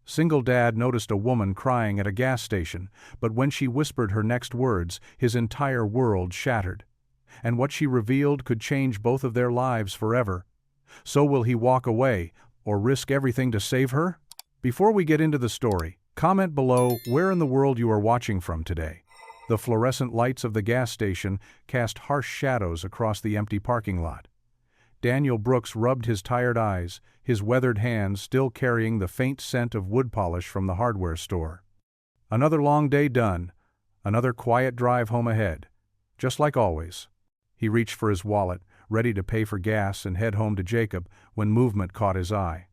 Single dad noticed a woman crying at a gas station, but when she whispered her next words, his entire world shattered. And what she revealed could change both of their lives forever. So will he walk away, or risk everything to save her? Before we get into the story, comment below where in the world you are watching from today. The fluorescent lights of the gas station cast harsh shadows across the empty parking lot. Daniel Brooks rubbed his tired eyes, his weathered hands still carrying the faint scent of wood polish from the hardware store. Another long day done, another quiet drive home ahead. Just like always. He reached for his wallet, ready to pay for gas and head home to Jacob, when movement caught his eye.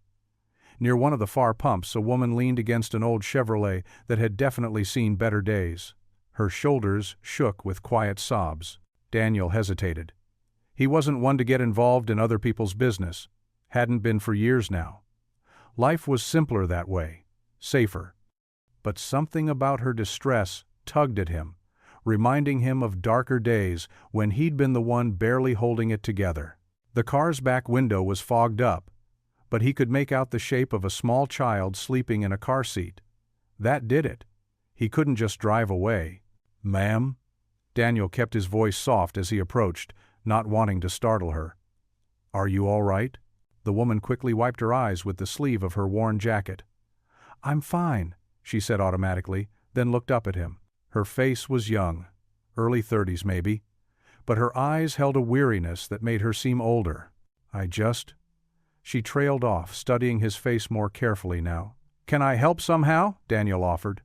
Near one of the far pumps, a woman leaned against an old Chevrolet that had definitely seen better days. Her shoulders shook with quiet sobs. Daniel hesitated. He wasn't one to get involved in other people's business. Hadn't been for years now. Life was simpler that way. Safer. But something about her distress tugged at him, reminding him of darker days when he'd been the one barely holding it together. The car's back window was fogged up, but he could make out the shape of a small child sleeping in a car seat. That did it. He couldn't just drive away. "Ma'am?" Daniel kept his voice soft as he approached, not wanting to startle her. "Are you all right?" The woman quickly wiped her eyes with the sleeve of her worn jacket. "I'm fine," she said automatically, then looked up at him. Her face was young, early 30s maybe, but her eyes held a weariness that made her seem older. She trailed off, studying his face more carefully now. "Can I help somehow?" Daniel offered.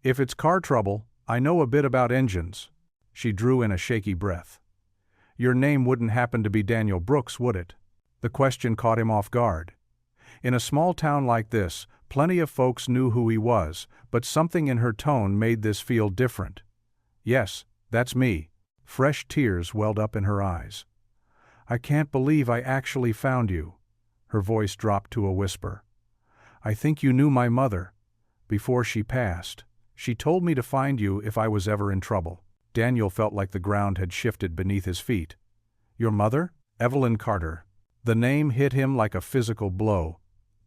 "If it's car trouble, I know a bit about engines." She drew in a shaky breath. "Your name wouldn't happen to be Daniel Brooks, would it?" The question caught him off guard. In a small town like this, plenty of folks knew who he was, but something in her tone made this feel different. "Yes, that's me." Fresh tears welled up in her eyes. "I can't believe I actually found you." Her voice dropped to a whisper. "I think you knew my mother. Before she passed, she told me to find you if I was ever in trouble." Daniel felt like the ground had shifted beneath his feet. "Your mother?" "Evelyn Carter." The name hit him like a physical blow.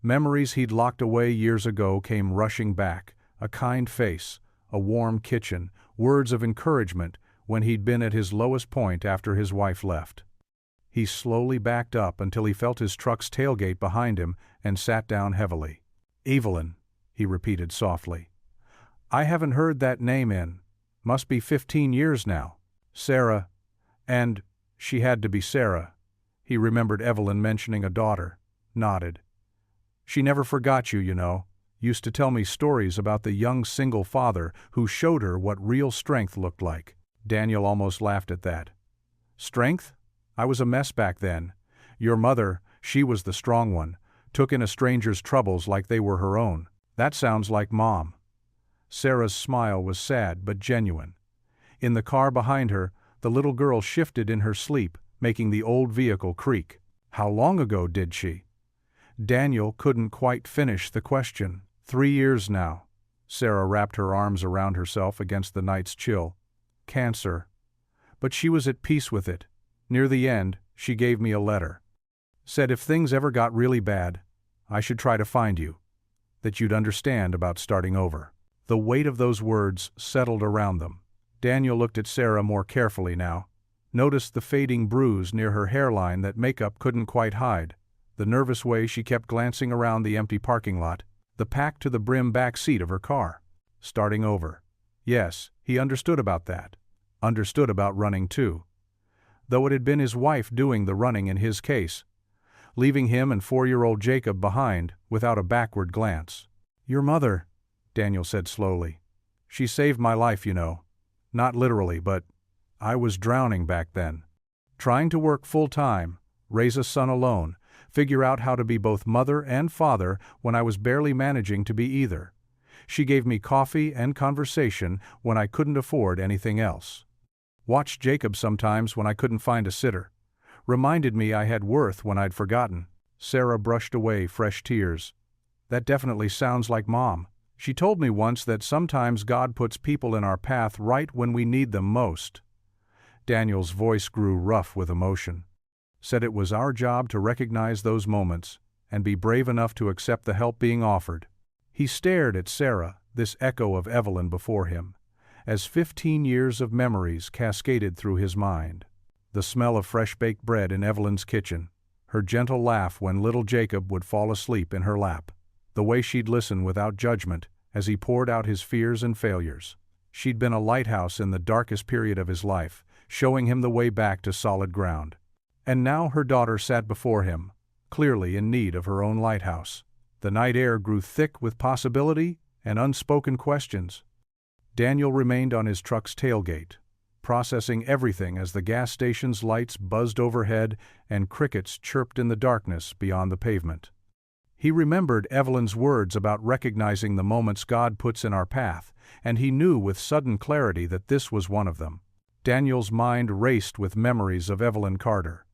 Memories he'd locked away years ago came rushing back. A kind face, a warm kitchen, words of encouragement when he'd been at his lowest point after his wife left. He slowly backed up until he felt his truck's tailgate behind him and sat down heavily. "Evelyn," he repeated softly. "I haven't heard that name in, must be 15 years now." "Sarah," and she had to be Sarah. He remembered Evelyn mentioning a daughter, nodded. "She never forgot you, you know. Used to tell me stories about the young single father who showed her what real strength looked like." Daniel almost laughed at that. "Strength? I was a mess back then. Your mother, she was the strong one, took in a stranger's troubles like they were her own. That sounds like Mom." Sarah's smile was sad but genuine. In the car behind her, the little girl shifted in her sleep, making the old vehicle creak. How long ago did she? Daniel couldn't quite finish the question. 3 years now. Sarah wrapped her arms around herself against the night's chill. Cancer. But she was at peace with it. Near the end, she gave me a letter. Said if things ever got really bad, I should try to find you. That you'd understand about starting over. The weight of those words settled around them. Daniel looked at Sarah more carefully now. Noticed the fading bruise near her hairline that makeup couldn't quite hide. The nervous way she kept glancing around the empty parking lot. The packed to the brim back seat of her car. Starting over. Yes, he understood about that. Understood about running too. Though it had been his wife doing the running in his case. Leaving him and 4-year-old Jacob behind without a backward glance. Your mother, Daniel said slowly. She saved my life, you know. Not literally, but I was drowning back then. Trying to work full-time, raise a son alone, figure out how to be both mother and father when I was barely managing to be either. She gave me coffee and conversation when I couldn't afford anything else. Watched Jacob sometimes when I couldn't find a sitter. Reminded me I had worth when I'd forgotten. Sarah brushed away fresh tears. That definitely sounds like Mom. She told me once that sometimes God puts people in our path right when we need them most. Daniel's voice grew rough with emotion. Said it was our job to recognize those moments and be brave enough to accept the help being offered. He stared at Sarah, this echo of Evelyn before him, as 15 years of memories cascaded through his mind. The smell of fresh-baked bread in Evelyn's kitchen, her gentle laugh when little Jacob would fall asleep in her lap, the way she'd listen without judgment as he poured out his fears and failures. She'd been a lighthouse in the darkest period of his life, showing him the way back to solid ground. And now her daughter sat before him, clearly in need of her own lighthouse. The night air grew thick with possibility and unspoken questions. Daniel remained on his truck's tailgate, processing everything as the gas station's lights buzzed overhead and crickets chirped in the darkness beyond the pavement. He remembered Evelyn's words about recognizing the moments God puts in our path, and he knew with sudden clarity that this was one of them. Daniel's mind raced with memories of Evelyn Carter.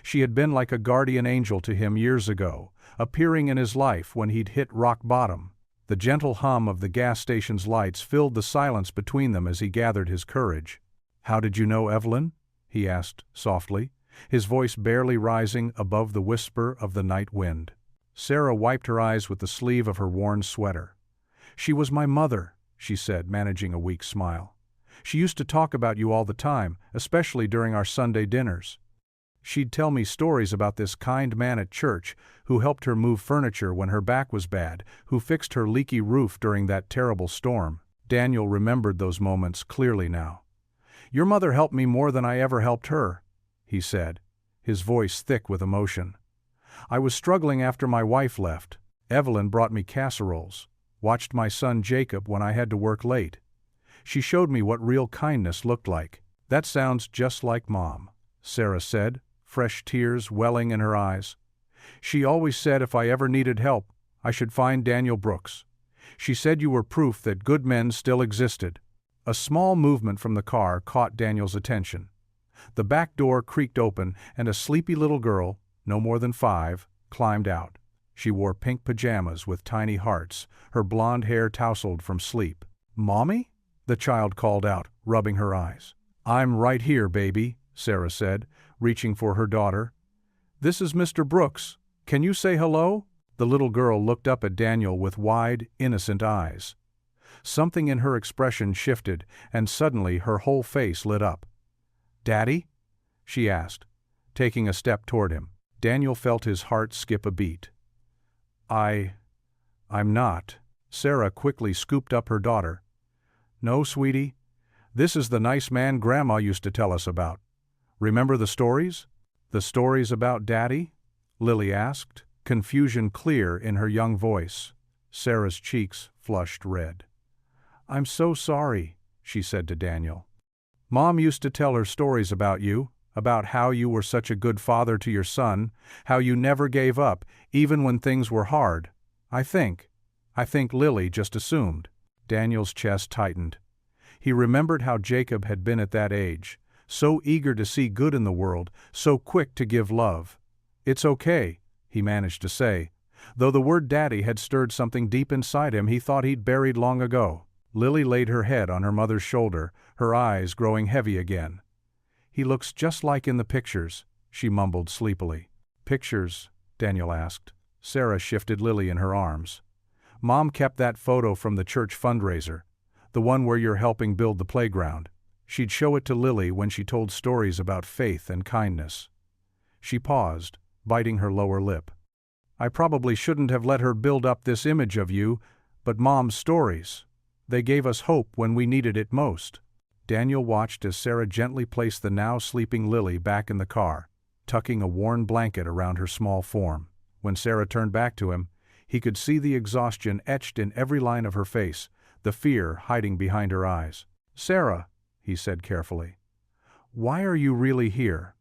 She had been like a guardian angel to him years ago, appearing in his life when he'd hit rock bottom. The gentle hum of the gas station's lights filled the silence between them as he gathered his courage. "How did you know Evelyn?" he asked softly, his voice barely rising above the whisper of the night wind. Sarah wiped her eyes with the sleeve of her worn sweater. "She was my mother," she said, managing a weak smile. "She used to talk about you all the time, especially during our Sunday dinners. She'd tell me stories about this kind man at church who helped her move furniture when her back was bad, who fixed her leaky roof during that terrible storm." Daniel remembered those moments clearly now. "Your mother helped me more than I ever helped her," he said, his voice thick with emotion. "I was struggling after my wife left. Evelyn brought me casseroles, watched my son Jacob when I had to work late. She showed me what real kindness looked like." "That sounds just like Mom," Sarah said, fresh tears welling in her eyes. "She always said if I ever needed help, I should find Daniel Brooks. She said you were proof that good men still existed." A small movement from the car caught Daniel's attention. The back door creaked open and a sleepy little girl, no more than 5, climbed out. She wore pink pajamas with tiny hearts, her blonde hair tousled from sleep. "Mommy?" the child called out, rubbing her eyes. "I'm right here, baby," Sarah said, reaching for her daughter. "This is Mr. Brooks. Can you say hello?" The little girl looked up at Daniel with wide, innocent eyes. Something in her expression shifted, and suddenly her whole face lit up. "Daddy?" she asked, taking a step toward him. Daniel felt his heart skip a beat. I'm not." Sarah quickly scooped up her daughter. "No, sweetie. This is the nice man Grandma used to tell us about. Remember the stories?" "The stories about Daddy?" Lily asked, confusion clear in her young voice. Sarah's cheeks flushed red. "I'm so sorry," she said to Daniel. "Mom used to tell her stories about you, about how you were such a good father to your son, how you never gave up, even when things were hard. I think Lily just assumed." Daniel's chest tightened. He remembered how Jacob had been at that age, so eager to see good in the world, so quick to give love. "It's okay," he managed to say, though the word daddy had stirred something deep inside him he thought he'd buried long ago. Lily laid her head on her mother's shoulder, her eyes growing heavy again. "He looks just like in the pictures," she mumbled sleepily. "Pictures?" Daniel asked. Sarah shifted Lily in her arms. "Mom kept that photo from the church fundraiser, the one where you're helping build the playground. She'd show it to Lily when she told stories about faith and kindness." She paused, biting her lower lip. "I probably shouldn't have let her build up this image of you, but Mom's stories, they gave us hope when we needed it most." Daniel watched as Sarah gently placed the now sleeping Lily back in the car, tucking a worn blanket around her small form. When Sarah turned back to him, he could see the exhaustion etched in every line of her face, the fear hiding behind her eyes. "Sarah," he said carefully, "why are you really here?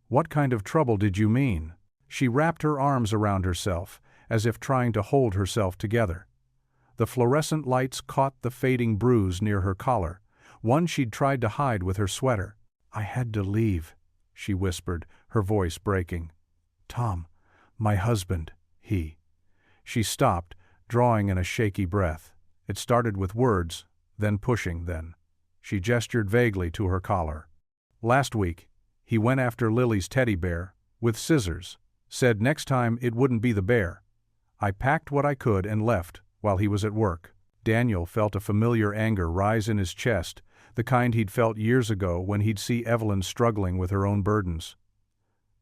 What kind of trouble did you mean?" She wrapped her arms around herself, as if trying to hold herself together. The fluorescent lights caught the fading bruise near her collar, one she'd tried to hide with her sweater. "I had to leave," she whispered, her voice breaking. "Tom, my husband, he." She stopped, drawing in a shaky breath. It started with words, then pushing, then. She gestured vaguely to her collar. "Last week, he went after Lily's teddy bear, with scissors. Said next time it wouldn't be the bear. I packed what I could and left, while he was at work. Daniel felt a familiar anger rise in his chest, the kind he'd felt years ago when he'd see Evelyn struggling with her own burdens.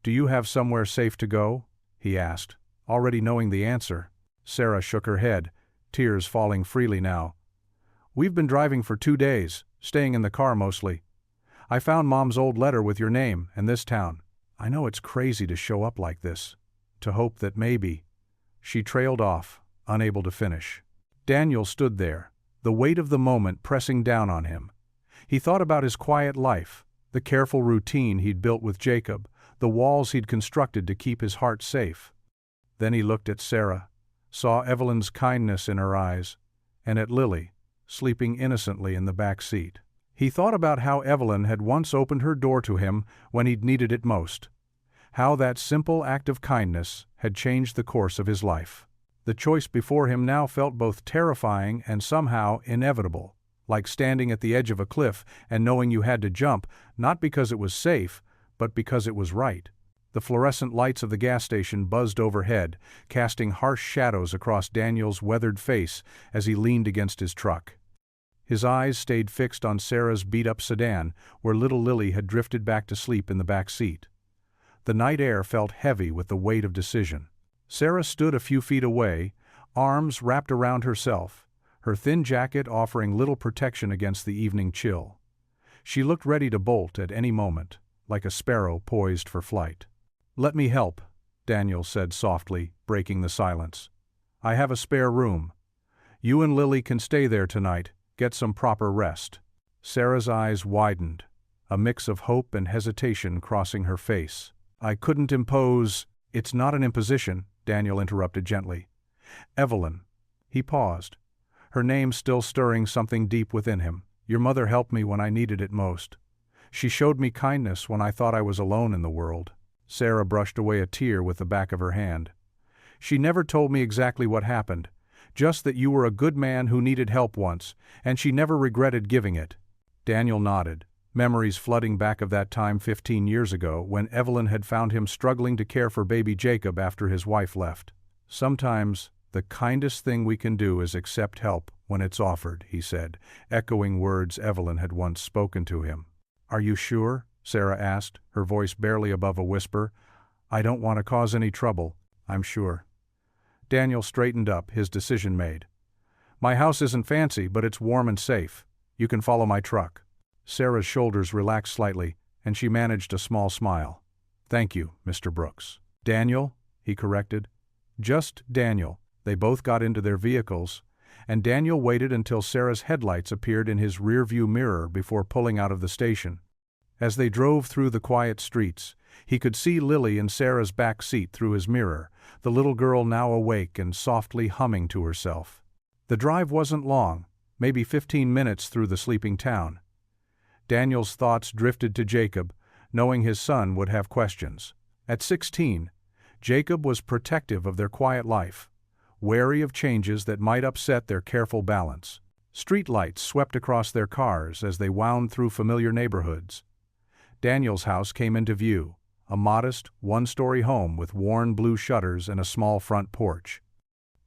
"Do you have somewhere safe to go?" he asked, already knowing the answer. Sarah shook her head, tears falling freely now. "We've been driving for 2 days, staying in the car mostly. I found Mom's old letter with your name and this town. I know it's crazy to show up like this, to hope that maybe—" She trailed off, unable to finish. Daniel stood there, the weight of the moment pressing down on him. He thought about his quiet life, the careful routine he'd built with Jacob, the walls he'd constructed to keep his heart safe. Then he looked at Sarah, saw Evelyn's kindness in her eyes, and at Lily, sleeping innocently in the back seat. He thought about how Evelyn had once opened her door to him when he'd needed it most. How that simple act of kindness had changed the course of his life. The choice before him now felt both terrifying and somehow inevitable, like standing at the edge of a cliff and knowing you had to jump, not because it was safe, but because it was right. The fluorescent lights of the gas station buzzed overhead, casting harsh shadows across Daniel's weathered face as he leaned against his truck. His eyes stayed fixed on Sarah's beat-up sedan, where little Lily had drifted back to sleep in the back seat. The night air felt heavy with the weight of decision. Sarah stood a few feet away, arms wrapped around herself, her thin jacket offering little protection against the evening chill. She looked ready to bolt at any moment, like a sparrow poised for flight. "Let me help," Daniel said softly, breaking the silence. "I have a spare room. You and Lily can stay there tonight, get some proper rest." Sarah's eyes widened, a mix of hope and hesitation crossing her face. "I couldn't impose—" "It's not an imposition," Daniel interrupted gently. "Evelyn." He paused, her name still stirring something deep within him. "Your mother helped me when I needed it most. She showed me kindness when I thought I was alone in the world." Sarah brushed away a tear with the back of her hand. "She never told me exactly what happened, just that you were a good man who needed help once, and she never regretted giving it." Daniel nodded, memories flooding back of that time 15 years ago when Evelyn had found him struggling to care for baby Jacob after his wife left. "Sometimes the kindest thing we can do is accept help when it's offered," he said, echoing words Evelyn had once spoken to him. "Are you sure?" Sarah asked, her voice barely above a whisper. "I don't want to cause any trouble." "I'm sure." Daniel straightened up, his decision made. "My house isn't fancy, but it's warm and safe. You can follow my truck." Sarah's shoulders relaxed slightly, and she managed a small smile. "Thank you, Mr. Brooks." "Daniel," he corrected. "Just Daniel." They both got into their vehicles, and Daniel waited until Sarah's headlights appeared in his rearview mirror before pulling out of the station. As they drove through the quiet streets, he could see Lily in Sarah's back seat through his mirror, the little girl now awake and softly humming to herself. The drive wasn't long, maybe 15 minutes through the sleeping town. Daniel's thoughts drifted to Jacob, knowing his son would have questions. At 16, Jacob was protective of their quiet life, wary of changes that might upset their careful balance. Streetlights swept across their cars as they wound through familiar neighborhoods. Daniel's house came into view, a modest, one-story home with worn blue shutters and a small front porch.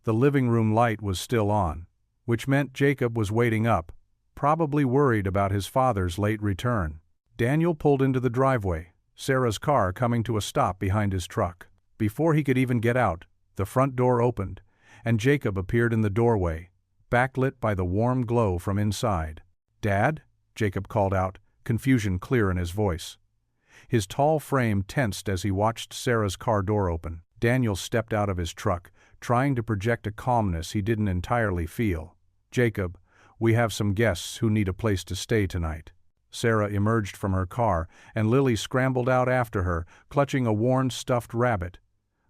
The living room light was still on, which meant Jacob was waiting up, probably worried about his father's late return. Daniel pulled into the driveway, Sarah's car coming to a stop behind his truck. Before he could even get out, the front door opened, and Jacob appeared in the doorway, backlit by the warm glow from inside. "Dad?" Jacob called out, confusion clear in his voice. His tall frame tensed as he watched Sarah's car door open. Daniel stepped out of his truck, trying to project a calmness he didn't entirely feel. "Jacob, we have some guests who need a place to stay tonight." Sarah emerged from her car, and Lily scrambled out after her, clutching a worn stuffed rabbit.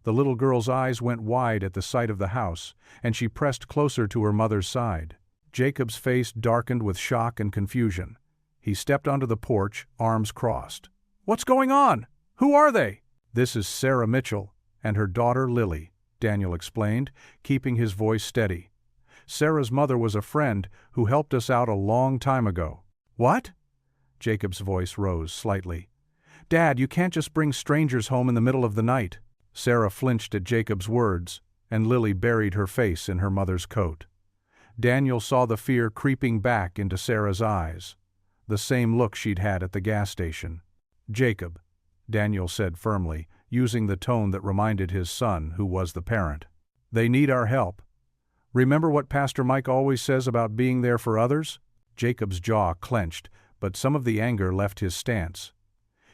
The little girl's eyes went wide at the sight of the house, and she pressed closer to her mother's side. Jacob's face darkened with shock and confusion. He stepped onto the porch, arms crossed. "What's going on? Who are they?" "This is Sarah Mitchell and her daughter Lily," Daniel explained, keeping his voice steady. "Sarah's mother was a friend who helped us out a long time ago." "What?" Jacob's voice rose slightly. "Dad, you can't just bring strangers home in the middle of the night." Sarah flinched at Jacob's words, and Lily buried her face in her mother's coat. Daniel saw the fear creeping back into Sarah's eyes. The same look she'd had at the gas station. "Jacob," Daniel said firmly, using the tone that reminded his son who was the parent. "They need our help. Remember what Pastor Mike always says about being there for others?" Jacob's jaw clenched, but some of the anger left his stance.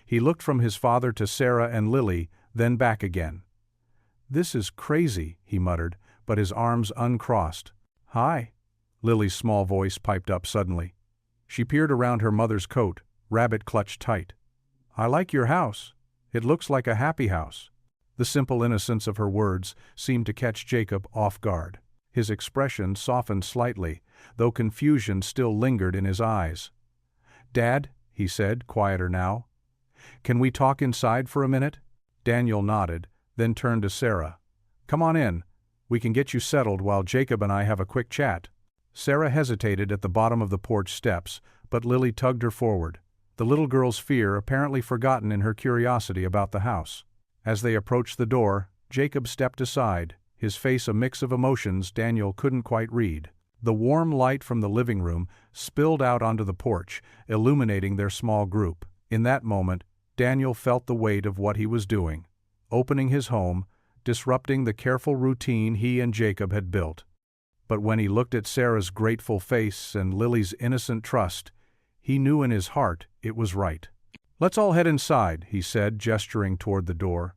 He looked from his father to Sarah and Lily, then back again. "This is crazy," he muttered, but his arms uncrossed. "Hi," Lily's small voice piped up suddenly. She peered around her mother's coat, rabbit clutched tight. "I like your house. It looks like a happy house." The simple innocence of her words seemed to catch Jacob off guard. His expression softened slightly, though confusion still lingered in his eyes. "Dad," he said, quieter now, "can we talk inside for a minute?" Daniel nodded, then turned to Sarah. "Come on in. We can get you settled while Jacob and I have a quick chat." Sarah hesitated at the bottom of the porch steps, but Lily tugged her forward, the little girl's fear apparently forgotten in her curiosity about the house. As they approached the door, Jacob stepped aside, his face a mix of emotions Daniel couldn't quite read. The warm light from the living room spilled out onto the porch, illuminating their small group. In that moment, Daniel felt the weight of what he was doing, opening his home, disrupting the careful routine he and Jacob had built. But when he looked at Sarah's grateful face and Lily's innocent trust, he knew in his heart it was right. "Let's all head inside," he said, gesturing toward the door.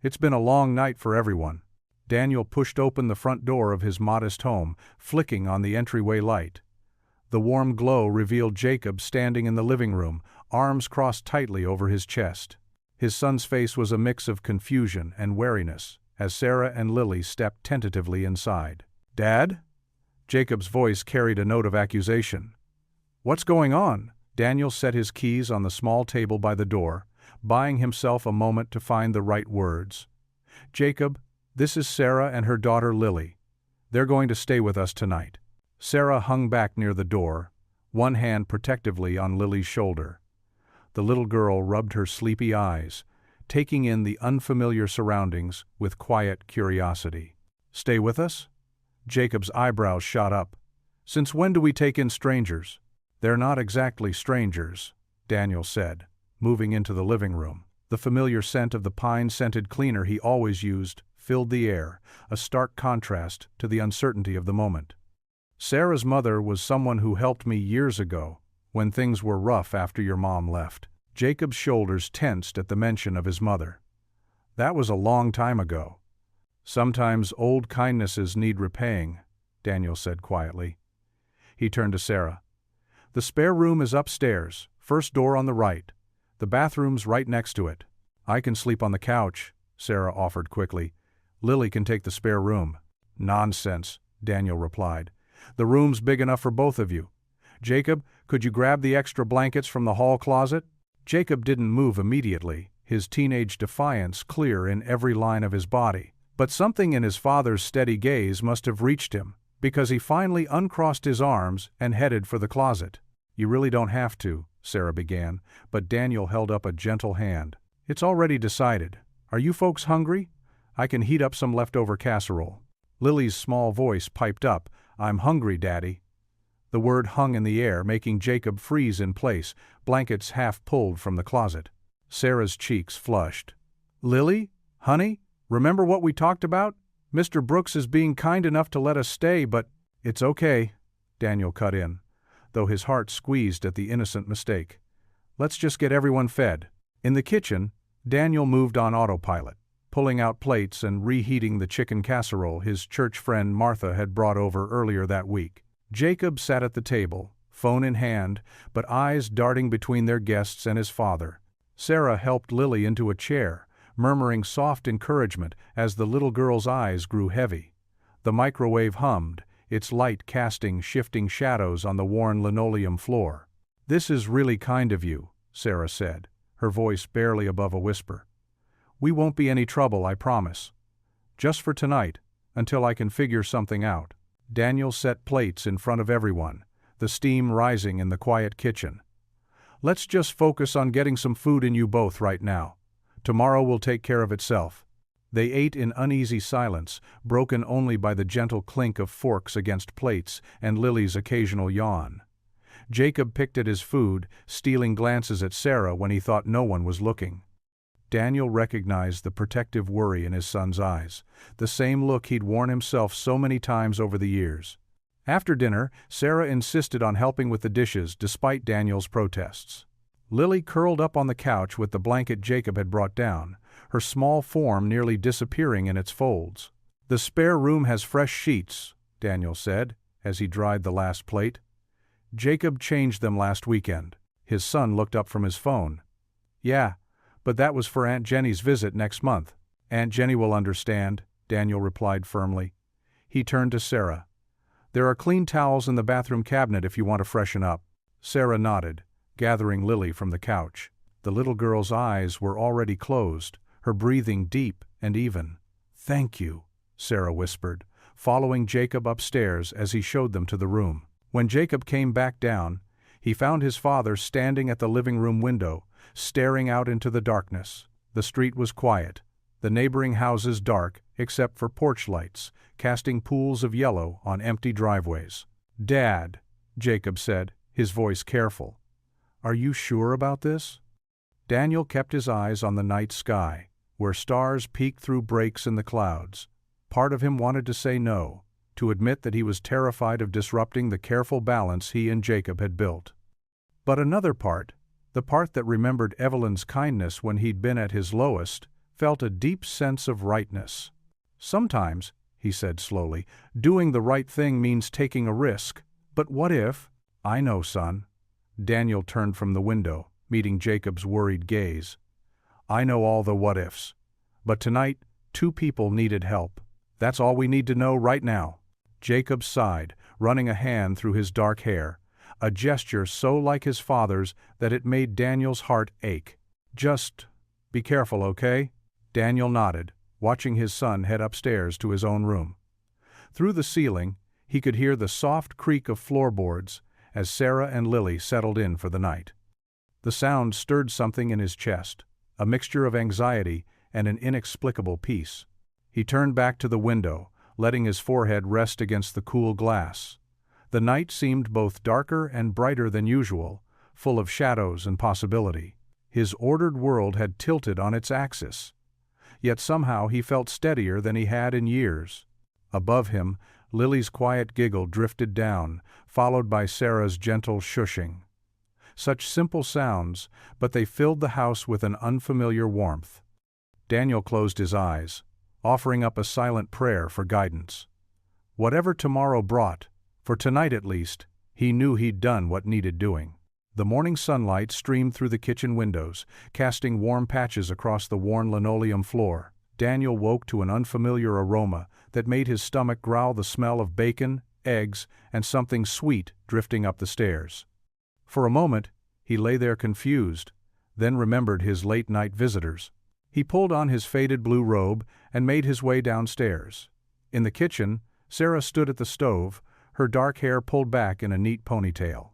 "It's been a long night for everyone." Daniel pushed open the front door of his modest home, flicking on the entryway light. The warm glow revealed Jacob standing in the living room, arms crossed tightly over his chest. His son's face was a mix of confusion and wariness, as Sarah and Lily stepped tentatively inside. "Dad?" Jacob's voice carried a note of accusation. "What's going on?" Daniel set his keys on the small table by the door, buying himself a moment to find the right words. "Jacob, this is Sarah and her daughter Lily. They're going to stay with us tonight." Sarah hung back near the door, one hand protectively on Lily's shoulder. The little girl rubbed her sleepy eyes, taking in the unfamiliar surroundings with quiet curiosity. "Stay with us?" Jacob's eyebrows shot up. "Since when do we take in strangers?" "They're not exactly strangers," Daniel said, moving into the living room. The familiar scent of the pine-scented cleaner he always used filled the air, a stark contrast to the uncertainty of the moment. "Sarah's mother was someone who helped me years ago, when things were rough after your mom left." Jacob's shoulders tensed at the mention of his mother. "That was a long time ago." "Sometimes old kindnesses need repaying," Daniel said quietly. He turned to Sarah. "The spare room is upstairs, first door on the right. The bathroom's right next to it." "I can sleep on the couch," Sarah offered quickly. "Lily can take the spare room." "Nonsense," Daniel replied. "The room's big enough for both of you. Jacob, could you grab the extra blankets from the hall closet?" Jacob didn't move immediately, his teenage defiance clear in every line of his body. But something in his father's steady gaze must have reached him, because he finally uncrossed his arms and headed for the closet. "You really don't have to," Sarah began, but Daniel held up a gentle hand. "It's already decided. Are you folks hungry? I can heat up some leftover casserole." Lily's small voice piped up, "I'm hungry, Daddy." The word hung in the air, making Jacob freeze in place, blankets half pulled from the closet. Sarah's cheeks flushed. "Lily? Honey? Remember what we talked about? Mr. Brooks is being kind enough to let us stay, but—" "It's okay," Daniel cut in, though his heart squeezed at the innocent mistake. "Let's just get everyone fed." In the kitchen, Daniel moved on autopilot, pulling out plates and reheating the chicken casserole his church friend Martha had brought over earlier that week. Jacob sat at the table, phone in hand, but eyes darting between their guests and his father. Sarah helped Lily into a chair, murmuring soft encouragement as the little girl's eyes grew heavy. The microwave hummed, its light casting shifting shadows on the worn linoleum floor. "This is really kind of you," Sarah said, her voice barely above a whisper. "We won't be any trouble, I promise. Just for tonight, until I can figure something out." Daniel set plates in front of everyone, the steam rising in the quiet kitchen. "Let's just focus on getting some food in you both right now. Tomorrow will take care of itself." They ate in uneasy silence, broken only by the gentle clink of forks against plates and Lily's occasional yawn. Jacob picked at his food, stealing glances at Sarah when he thought no one was looking. Daniel recognized the protective worry in his son's eyes, the same look he'd worn himself so many times over the years. After dinner, Sarah insisted on helping with the dishes despite Daniel's protests. Lily curled up on the couch with the blanket Jacob had brought down, her small form nearly disappearing in its folds. "The spare room has fresh sheets," Daniel said, as he dried the last plate. "Jacob changed them last weekend." His son looked up from his phone. "Yeah, but that was for Aunt Jenny's visit next month." "Aunt Jenny will understand," Daniel replied firmly. He turned to Sarah. "There are clean towels in the bathroom cabinet if you want to freshen up." Sarah nodded, gathering Lily from the couch. The little girl's eyes were already closed, her breathing deep and even. "Thank you," Sarah whispered, following Jacob upstairs as he showed them to the room. When Jacob came back down, he found his father standing at the living room window, staring out into the darkness. The street was quiet, the neighboring houses dark except for porch lights, casting pools of yellow on empty driveways. "Dad," Jacob said, his voice careful, "are you sure about this?" Daniel kept his eyes on the night sky, where stars peeked through breaks in the clouds. Part of him wanted to say no, to admit that he was terrified of disrupting the careful balance he and Jacob had built. But another part, the part that remembered Evelyn's kindness when he'd been at his lowest, felt a deep sense of rightness. "Sometimes," he said slowly, "doing the right thing means taking a risk. But what if—" "I know, son." Daniel turned from the window, meeting Jacob's worried gaze. "I know all the what-ifs. But tonight, 2 people needed help. That's all we need to know right now." Jacob sighed, running a hand through his dark hair, a gesture so like his father's that it made Daniel's heart ache. "Just be careful, okay?" Daniel nodded, watching his son head upstairs to his own room. Through the ceiling, he could hear the soft creak of floorboards as Sarah and Lily settled in for the night. The sound stirred something in his chest, a mixture of anxiety and an inexplicable peace. He turned back to the window, letting his forehead rest against the cool glass. The night seemed both darker and brighter than usual, full of shadows and possibility. His ordered world had tilted on its axis. Yet somehow he felt steadier than he had in years. Above him, Lily's quiet giggle drifted down, followed by Sarah's gentle shushing. Such simple sounds, but they filled the house with an unfamiliar warmth. Daniel closed his eyes, offering up a silent prayer for guidance. Whatever tomorrow brought, for tonight at least, he knew he'd done what needed doing. The morning sunlight streamed through the kitchen windows, casting warm patches across the worn linoleum floor. Daniel woke to an unfamiliar aroma that made his stomach growl, the smell of bacon, eggs, and something sweet drifting up the stairs. For a moment, he lay there confused, then remembered his late-night visitors. He pulled on his faded blue robe and made his way downstairs. In the kitchen, Sarah stood at the stove, her dark hair pulled back in a neat ponytail.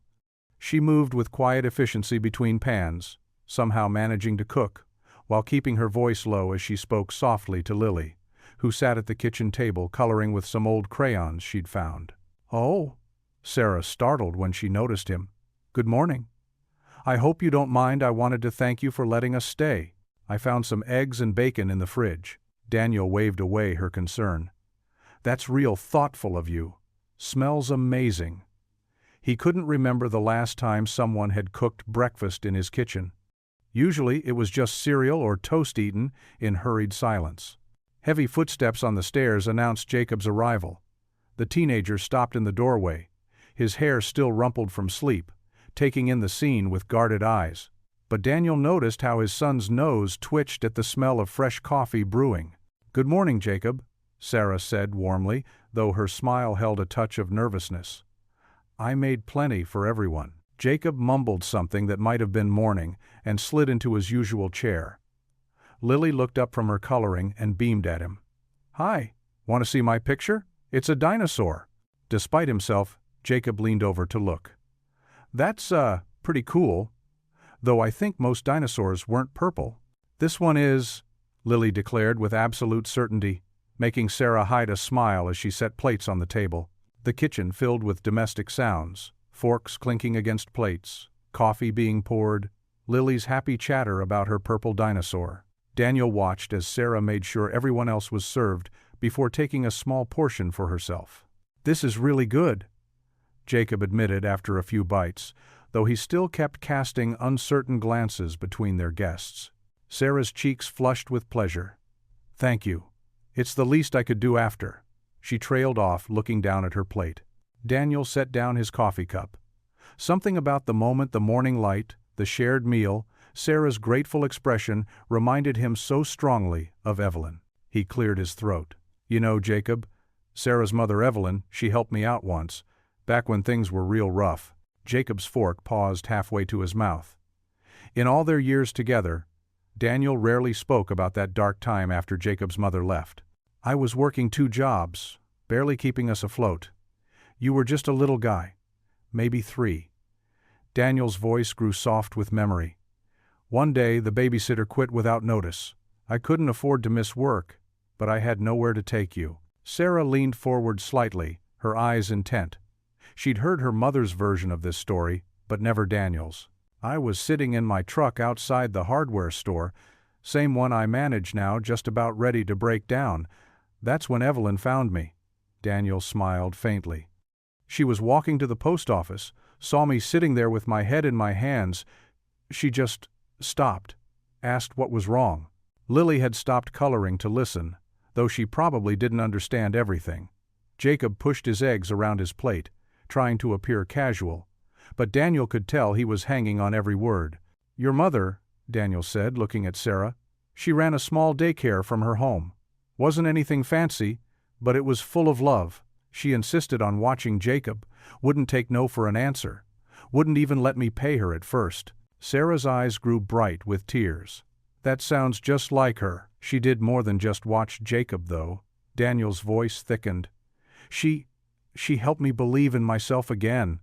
She moved with quiet efficiency between pans, somehow managing to cook, while keeping her voice low as she spoke softly to Lily, who sat at the kitchen table coloring with some old crayons she'd found. "Oh," Sarah startled when she noticed him. "Good morning. I hope you don't mind. I wanted to thank you for letting us stay. I found some eggs and bacon in the fridge." Daniel waved away her concern. "That's real thoughtful of you. Smells amazing." He couldn't remember the last time someone had cooked breakfast in his kitchen. Usually it was just cereal or toast eaten in hurried silence. Heavy footsteps on the stairs announced Jacob's arrival. The teenager stopped in the doorway, his hair still rumpled from sleep, taking in the scene with guarded eyes. But Daniel noticed how his son's nose twitched at the smell of fresh coffee brewing. "Good morning, Jacob," Sarah said warmly, though her smile held a touch of nervousness. "I made plenty for everyone." Jacob mumbled something that might have been morning and slid into his usual chair. Lily looked up from her coloring and beamed at him. "Hi, want to see my picture? It's a dinosaur." Despite himself, Jacob leaned over to look. "That's, pretty cool. Though I think most dinosaurs weren't purple." "This one is," Lily declared with absolute certainty, making Sarah hide a smile as she set plates on the table. The kitchen filled with domestic sounds, forks clinking against plates, coffee being poured, Lily's happy chatter about her purple dinosaur. Daniel watched as Sarah made sure everyone else was served before taking a small portion for herself. "This is really good," Jacob admitted after a few bites, though he still kept casting uncertain glances between their guests. Sarah's cheeks flushed with pleasure. "Thank you. It's the least I could do after." She trailed off, looking down at her plate. Daniel set down his coffee cup. Something about the moment, the morning light, the shared meal, Sarah's grateful expression reminded him so strongly of Evelyn. He cleared his throat. "You know, Jacob, Sarah's mother Evelyn, she helped me out once, back when things were real rough." Jacob's fork paused halfway to his mouth. In all their years together, Daniel rarely spoke about that dark time after Jacob's mother left. "I was working 2 jobs, barely keeping us afloat. You were just a little guy, maybe 3. Daniel's voice grew soft with memory. "One day the babysitter quit without notice. I couldn't afford to miss work, but I had nowhere to take you." Sarah leaned forward slightly, her eyes intent. She'd heard her mother's version of this story, but never Daniel's. "I was sitting in my truck outside the hardware store, same one I manage now, just about ready to break down. That's when Evelyn found me." Daniel smiled faintly. "She was walking to the post office, saw me sitting there with my head in my hands. She just stopped, asked what was wrong." Lily had stopped coloring to listen, though she probably didn't understand everything. Jacob pushed his eggs around his plate, trying to appear casual, but Daniel could tell he was hanging on every word. "Your mother," Daniel said, looking at Sarah, "she ran a small daycare from her home. Wasn't anything fancy, but it was full of love. She insisted on watching Jacob, wouldn't take no for an answer, wouldn't even let me pay her at first." Sarah's eyes grew bright with tears. "That sounds just like her." "She did more than just watch Jacob, though." Daniel's voice thickened. She helped me believe in myself again.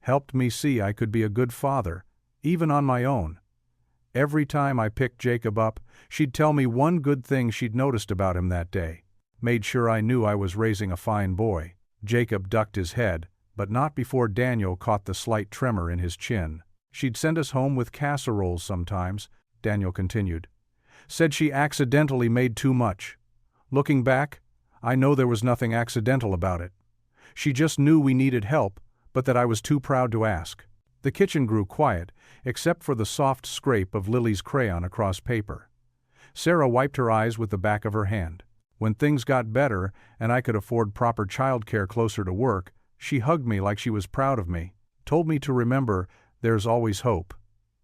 Helped me see I could be a good father, even on my own. Every time I picked Jacob up, she'd tell me one good thing she'd noticed about him that day. Made sure I knew I was raising a fine boy." Jacob ducked his head, but not before Daniel caught the slight tremor in his chin. "She'd send us home with casseroles sometimes," Daniel continued. "Said she accidentally made too much. Looking back, I know there was nothing accidental about it. She just knew we needed help, but that I was too proud to ask." The kitchen grew quiet, except for the soft scrape of Lily's crayon across paper. Sarah wiped her eyes with the back of her hand. "When things got better and I could afford proper childcare closer to work, she hugged me like she was proud of me, told me to remember there's always hope,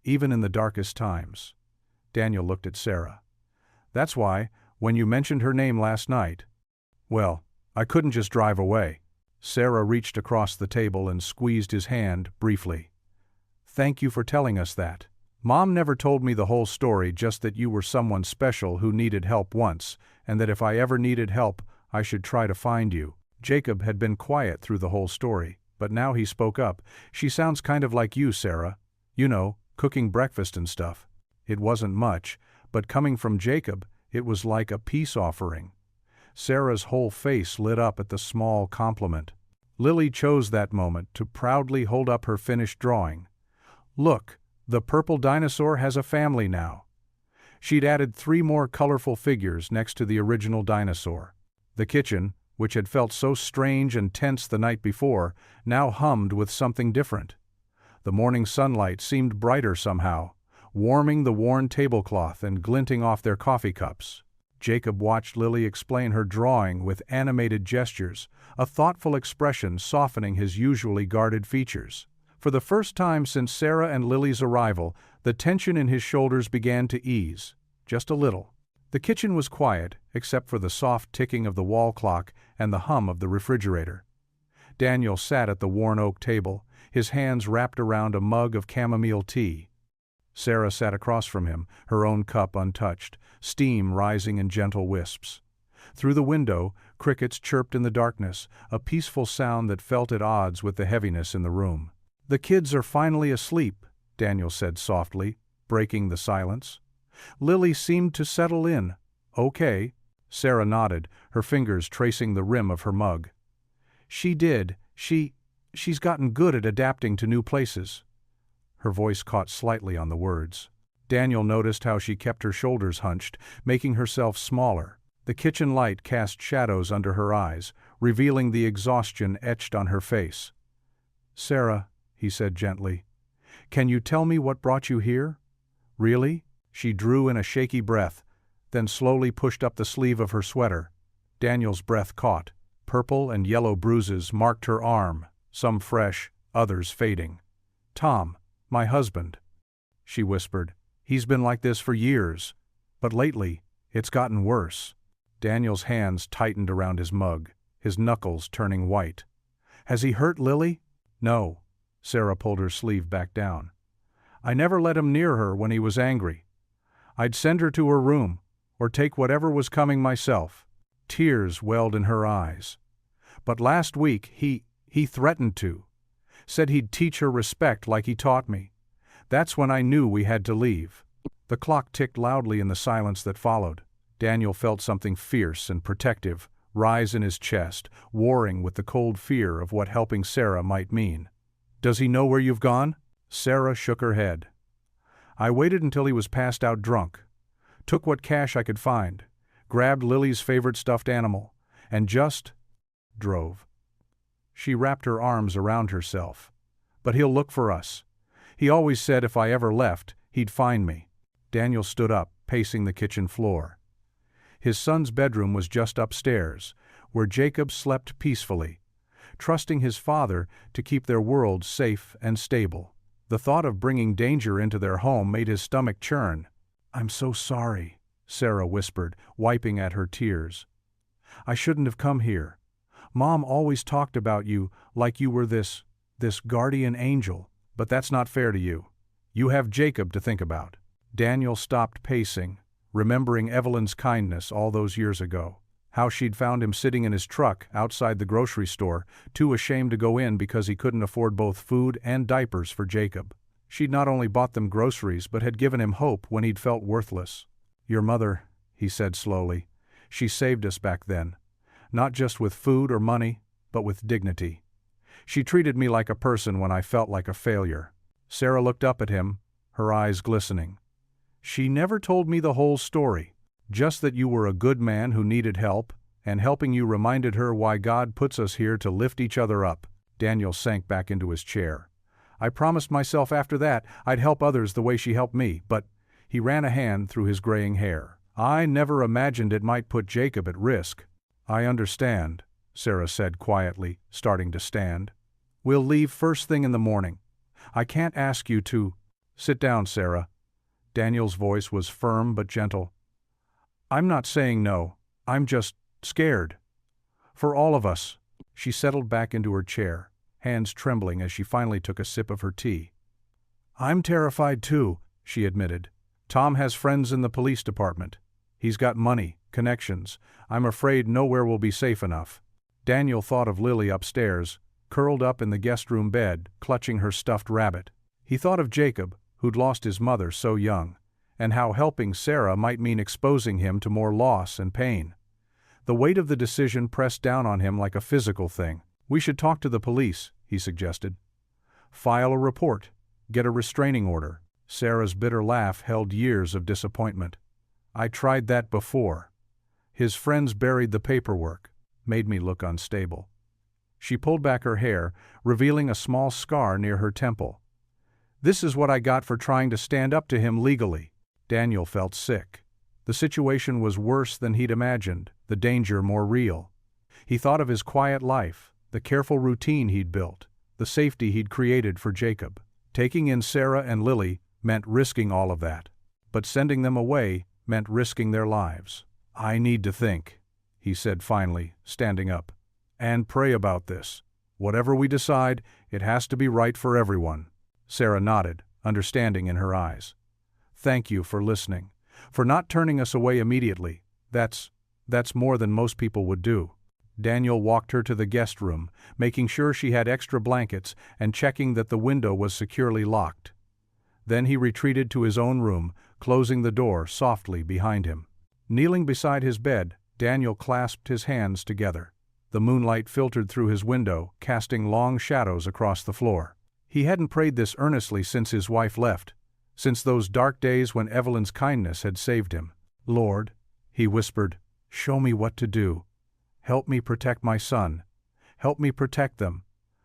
even in the darkest times." Daniel looked at Sarah. "That's why, when you mentioned her name last night, well, I couldn't just drive away." Sarah reached across the table and squeezed his hand briefly. "Thank you for telling us that. Mom never told me the whole story, just that you were someone special who needed help once, and that if I ever needed help, I should try to find you." Jacob had been quiet through the whole story, but now he spoke up. "She sounds kind of like you, Sarah. You know, cooking breakfast and stuff." It wasn't much, but coming from Jacob, it was like a peace offering. Sarah's whole face lit up at the small compliment. Lily chose that moment to proudly hold up her finished drawing. "Look, the purple dinosaur has a family now." She'd added 3 more colorful figures next to the original dinosaur. The kitchen, which had felt so strange and tense the night before, now hummed with something different. The morning sunlight seemed brighter somehow, warming the worn tablecloth and glinting off their coffee cups. Jacob watched Lily explain her drawing with animated gestures, a thoughtful expression softening his usually guarded features. For the first time since Sarah and Lily's arrival, the tension in his shoulders began to ease, just a little. The kitchen was quiet, except for the soft ticking of the wall clock and the hum of the refrigerator. Daniel sat at the worn oak table, his hands wrapped around a mug of chamomile tea. Sarah sat across from him, her own cup untouched, steam rising in gentle wisps. Through the window, crickets chirped in the darkness, a peaceful sound that felt at odds with the heaviness in the room. "The kids are finally asleep," Daniel said softly, breaking the silence. Lily seemed to settle in, Okay. Sarah nodded, her fingers tracing the rim of her mug. She did. She's gotten good at adapting to new places. Her voice caught slightly on the words. Daniel noticed how she kept her shoulders hunched, making herself smaller. The kitchen light cast shadows under her eyes, revealing the exhaustion etched on her face. Sarah, he said gently, can you tell me what brought you here? Really? She drew in a shaky breath, then slowly pushed up the sleeve of her sweater. Daniel's breath caught. Purple and yellow bruises marked her arm, some fresh, others fading. Tom, my husband, she whispered. He's been like this for years, but lately, it's gotten worse. Daniel's hands tightened around his mug, his knuckles turning white. Has he hurt Lily? No. Sarah pulled her sleeve back down. I never let him near her when he was angry. I'd send her to her room, or take whatever was coming myself. Tears welled in her eyes. But last week he threatened to. Said he'd teach her respect like he taught me. That's when I knew we had to leave. The clock ticked loudly in the silence that followed. Daniel felt something fierce and protective rise in his chest, warring with the cold fear of what helping Sarah might mean. Does he know where you've gone? Sarah shook her head. I waited until he was passed out drunk. Took what cash I could find. Grabbed Lily's favorite stuffed animal. And just drove. She wrapped her arms around herself. But he'll look for us. He always said if I ever left, he'd find me. Daniel stood up, pacing the kitchen floor. His son's bedroom was just upstairs, where Jacob slept peacefully, trusting his father to keep their world safe and stable. The thought of bringing danger into their home made his stomach churn. I'm so sorry, Sarah whispered, wiping at her tears. I shouldn't have come here. Mom always talked about you like you were this guardian angel, but that's not fair to you. You have Jacob to think about. Daniel stopped pacing, remembering Evelyn's kindness all those years ago. How she'd found him sitting in his truck outside the grocery store, too ashamed to go in because he couldn't afford both food and diapers for Jacob. She'd not only bought them groceries but had given him hope when he'd felt worthless. Your mother, he said slowly. She saved us back then. Not just with food or money, but with dignity. She treated me like a person when I felt like a failure. Sarah looked up at him, her eyes glistening. She never told me the whole story. Just that you were a good man who needed help, and helping you reminded her why God puts us here to lift each other up. Daniel sank back into his chair. I promised myself after that I'd help others the way she helped me, but he ran a hand through his graying hair. I never imagined it might put Jacob at risk. I understand, Sarah said quietly, starting to stand. We'll leave first thing in the morning. I can't ask you to... Sit down, Sarah. Daniel's voice was firm but gentle. I'm not saying no. I'm just scared. For all of us. She settled back into her chair, hands trembling as she finally took a sip of her tea. I'm terrified too, she admitted. Tom has friends in the police department. He's got money, connections. I'm afraid nowhere will be safe enough. Daniel thought of Lily upstairs, curled up in the guest room bed, clutching her stuffed rabbit. He thought of Jacob, who'd lost his mother so young, and how helping Sarah might mean exposing him to more loss and pain. The weight of the decision pressed down on him like a physical thing. We should talk to the police, he suggested. File a report. Get a restraining order. Sarah's bitter laugh held years of disappointment. I tried that before. His friends buried the paperwork, made me look unstable. She pulled back her hair, revealing a small scar near her temple. This is what I got for trying to stand up to him legally. Daniel felt sick. The situation was worse than he'd imagined, the danger more real. He thought of his quiet life, the careful routine he'd built, the safety he'd created for Jacob. Taking in Sarah and Lily meant risking all of that. But sending them away meant risking their lives. I need to think, he said finally, standing up. And pray about this. Whatever we decide, it has to be right for everyone. Sarah nodded, understanding in her eyes. Thank you for listening, for not turning us away immediately. That's more than most people would do. Daniel walked her to the guest room, making sure she had extra blankets and checking that the window was securely locked. Then he retreated to his own room, closing the door softly behind him. Kneeling beside his bed, Daniel clasped his hands together. The moonlight filtered through his window, casting long shadows across the floor. He hadn't prayed this earnestly since his wife left, since those dark days when Evelyn's kindness had saved him. "Lord," he whispered, "show me what to do. Help me protect my son. Help me protect them.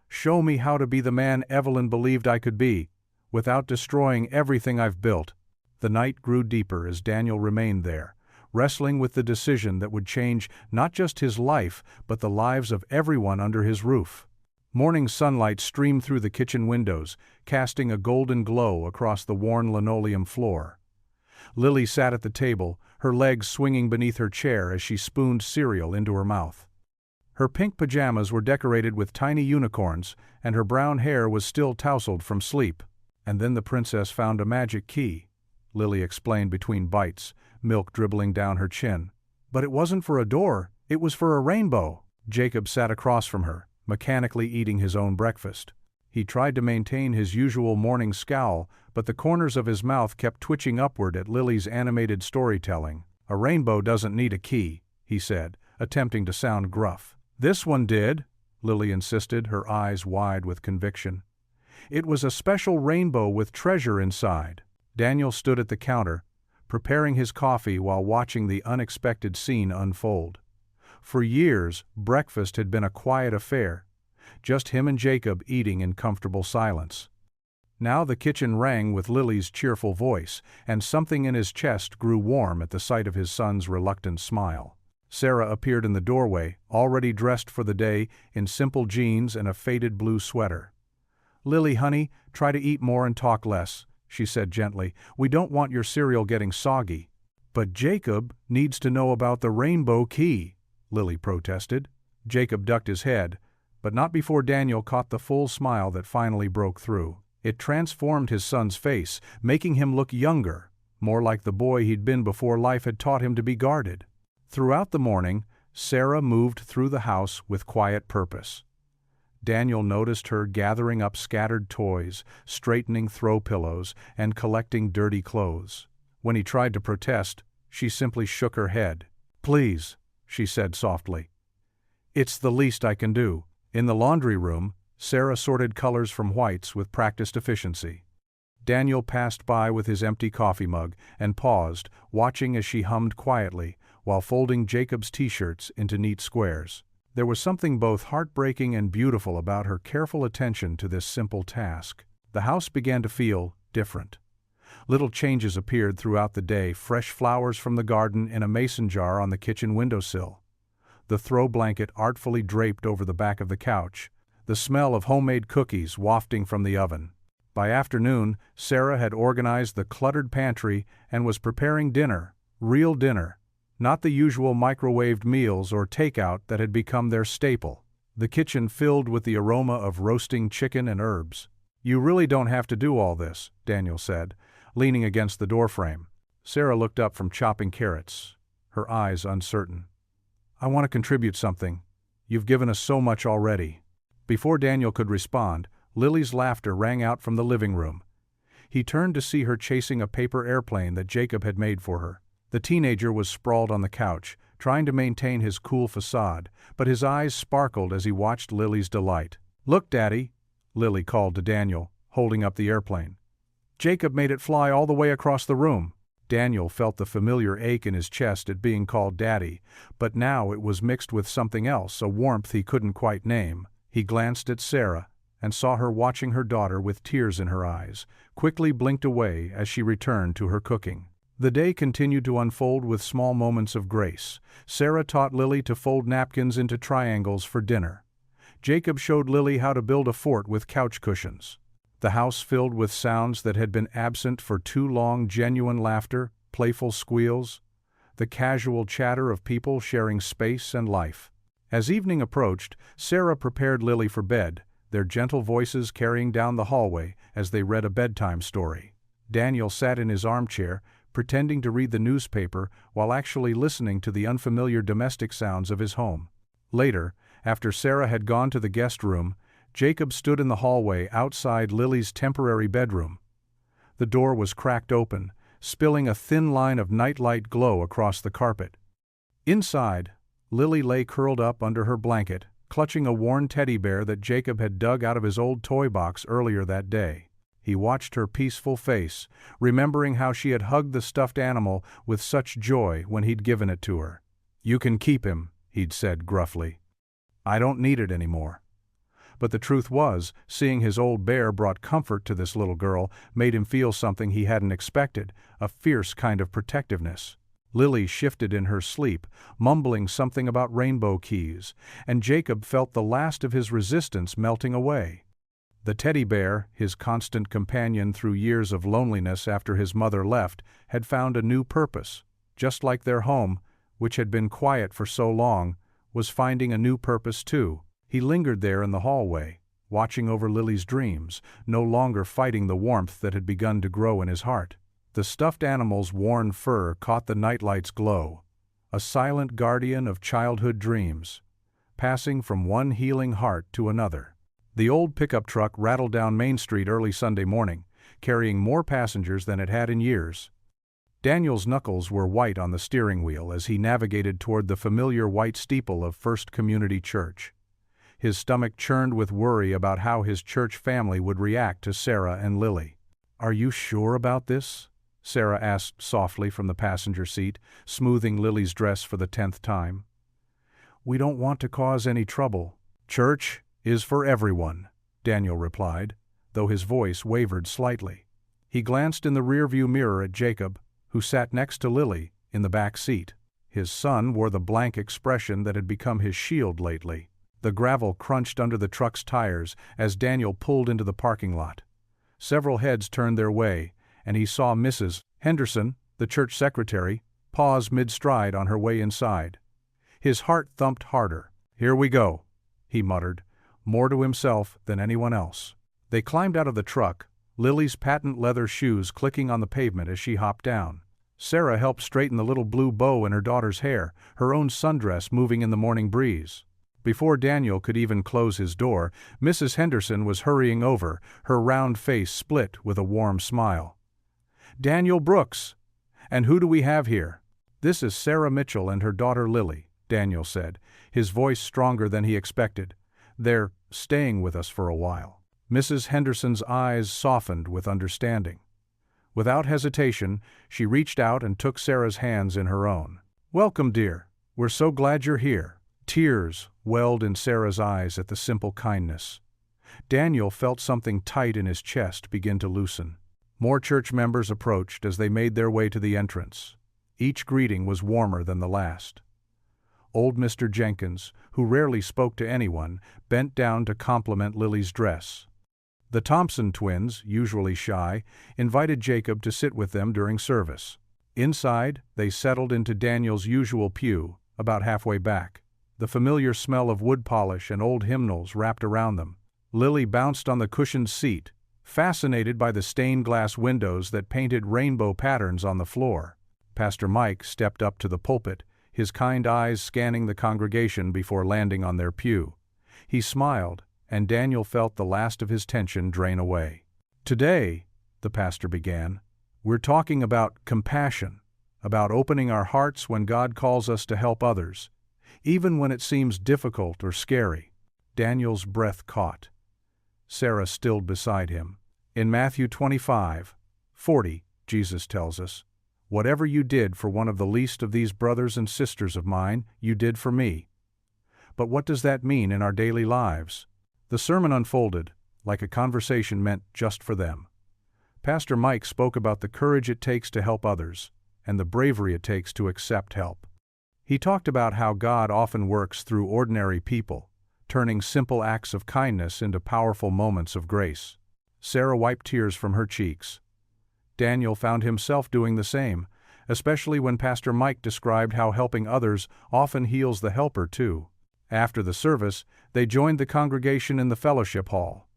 Show me how to be the man Evelyn believed I could be, without destroying everything I've built." The night grew deeper as Daniel remained there, wrestling with the decision that would change not just his life, but the lives of everyone under his roof. Morning sunlight streamed through the kitchen windows, casting a golden glow across the worn linoleum floor. Lily sat at the table, her legs swinging beneath her chair as she spooned cereal into her mouth. Her pink pajamas were decorated with tiny unicorns, and her brown hair was still tousled from sleep. "And then the princess found a magic key," Lily explained between bites, milk dribbling down her chin. "But it wasn't for a door, it was for a rainbow." Jacob sat across from her, mechanically eating his own breakfast. He tried to maintain his usual morning scowl, but the corners of his mouth kept twitching upward at Lily's animated storytelling. "A rainbow doesn't need a key," he said, attempting to sound gruff. "This one did," Lily insisted, her eyes wide with conviction. "It was a special rainbow with treasure inside." Daniel stood at the counter, preparing his coffee while watching the unexpected scene unfold. For years, breakfast had been a quiet affair, just him and Jacob eating in comfortable silence. Now the kitchen rang with Lily's cheerful voice, and something in his chest grew warm at the sight of his son's reluctant smile. Sarah appeared in the doorway, already dressed for the day in simple jeans and a faded blue sweater. "Lily, honey, try to eat more and talk less," she said gently. "We don't want your cereal getting soggy." "But Jacob needs to know about the rainbow key," Lily protested. Jacob ducked his head, but not before Daniel caught the full smile that finally broke through. It transformed his son's face, making him look younger, more like the boy he'd been before life had taught him to be guarded. Throughout the morning, Sarah moved through the house with quiet purpose. Daniel noticed her gathering up scattered toys, straightening throw pillows, and collecting dirty clothes. When he tried to protest, she simply shook her head. "Please," she said softly. "It's the least I can do." In the laundry room, Sarah sorted colors from whites with practiced efficiency. Daniel passed by with his empty coffee mug and paused, watching as she hummed quietly, while folding Jacob's t-shirts into neat squares. There was something both heartbreaking and beautiful about her careful attention to this simple task. The house began to feel different. Little changes appeared throughout the day, fresh flowers from the garden in a mason jar on the kitchen windowsill, the throw blanket artfully draped over the back of the couch, the smell of homemade cookies wafting from the oven. By afternoon, Sarah had organized the cluttered pantry and was preparing dinner, real dinner, not the usual microwaved meals or takeout that had become their staple. The kitchen filled with the aroma of roasting chicken and herbs. "You really don't have to do all this," Daniel said, leaning against the doorframe. Sarah looked up from chopping carrots, her eyes uncertain. "I want to contribute something. You've given us so much already." Before Daniel could respond, Lily's laughter rang out from the living room. He turned to see her chasing a paper airplane that Jacob had made for her. The teenager was sprawled on the couch, trying to maintain his cool facade, but his eyes sparkled as he watched Lily's delight. "Look, Daddy," Lily called to Daniel, holding up the airplane. "Jacob made it fly all the way across the room." Daniel felt the familiar ache in his chest at being called Daddy, but now it was mixed with something else, a warmth he couldn't quite name. He glanced at Sarah and saw her watching her daughter with tears in her eyes, quickly blinked away as she returned to her cooking. The day continued to unfold with small moments of grace. Sarah taught Lily to fold napkins into triangles for dinner. Jacob showed Lily how to build a fort with couch cushions. The house filled with sounds that had been absent for too long: genuine laughter, playful squeals, the casual chatter of people sharing space and life. As evening approached, Sarah prepared Lily for bed, their gentle voices carrying down the hallway as they read a bedtime story. Daniel sat in his armchair, pretending to read the newspaper while actually listening to the unfamiliar domestic sounds of his home. Later, after Sarah had gone to the guest room, Jacob stood in the hallway outside Lily's temporary bedroom. The door was cracked open, spilling a thin line of nightlight glow across the carpet. Inside, Lily lay curled up under her blanket, clutching a worn teddy bear that Jacob had dug out of his old toy box earlier that day. He watched her peaceful face, remembering how she had hugged the stuffed animal with such joy when he'd given it to her. "You can keep him," he'd said gruffly. "I don't need it anymore." But the truth was, seeing his old bear brought comfort to this little girl made him feel something he hadn't expected, a fierce kind of protectiveness. Lily shifted in her sleep, mumbling something about rainbow keys, and Jacob felt the last of his resistance melting away. The teddy bear, his constant companion through years of loneliness after his mother left, had found a new purpose. Just like their home, which had been quiet for so long, was finding a new purpose too. He lingered there in the hallway, watching over Lily's dreams, no longer fighting the warmth that had begun to grow in his heart. The stuffed animal's worn fur caught the nightlight's glow, a silent guardian of childhood dreams, passing from one healing heart to another. The old pickup truck rattled down Main Street early Sunday morning, carrying more passengers than it had in years. Daniel's knuckles were white on the steering wheel as he navigated toward the familiar white steeple of First Community Church. His stomach churned with worry about how his church family would react to Sarah and Lily. "Are you sure about this?" Sarah asked softly from the passenger seat, smoothing Lily's dress for the 10th time. "We don't want to cause any trouble." "Church is for everyone," Daniel replied, though his voice wavered slightly. He glanced in the rearview mirror at Jacob, who sat next to Lily, in the back seat. His son wore the blank expression that had become his shield lately. The gravel crunched under the truck's tires as Daniel pulled into the parking lot. Several heads turned their way, and he saw Mrs. Henderson, the church secretary, pause mid-stride on her way inside. His heart thumped harder. "Here we go," he muttered, more to himself than anyone else. They climbed out of the truck, Lily's patent leather shoes clicking on the pavement as she hopped down. Sarah helped straighten the little blue bow in her daughter's hair, her own sundress moving in the morning breeze. Before Daniel could even close his door, Mrs. Henderson was hurrying over, her round face split with a warm smile. "Daniel Brooks! And who do we have here?" "This is Sarah Mitchell and her daughter Lily," Daniel said, his voice stronger than he expected. "They're staying with us for a while." Mrs. Henderson's eyes softened with understanding. Without hesitation, she reached out and took Sarah's hands in her own. "Welcome, dear. We're so glad you're here." Tears welled in Sarah's eyes at the simple kindness. Daniel felt something tight in his chest begin to loosen. More church members approached as they made their way to the entrance. Each greeting was warmer than the last. Old Mr. Jenkins, who rarely spoke to anyone, bent down to compliment Lily's dress. The Thompson twins, usually shy, invited Jacob to sit with them during service. Inside, they settled into Daniel's usual pew, about halfway back. The familiar smell of wood polish and old hymnals wrapped around them. Lily bounced on the cushioned seat, fascinated by the stained glass windows that painted rainbow patterns on the floor. Pastor Mike stepped up to the pulpit, his kind eyes scanning the congregation before landing on their pew. He smiled, and Daniel felt the last of his tension drain away. "Today," the pastor began, "we're talking about compassion, about opening our hearts when God calls us to help others, even when it seems difficult or scary." Daniel's breath caught. Sarah stilled beside him. In Matthew 25:40, Jesus tells us, "Whatever you did for one of the least of these brothers and sisters of mine, you did for me." But what does that mean in our daily lives? The sermon unfolded, like a conversation meant just for them. Pastor Mike spoke about the courage it takes to help others, and the bravery it takes to accept help. He talked about how God often works through ordinary people, turning simple acts of kindness into powerful moments of grace. Sarah wiped tears from her cheeks. Daniel found himself doing the same, especially when Pastor Mike described how helping others often heals the helper too. After the service, they joined the congregation in the fellowship hall.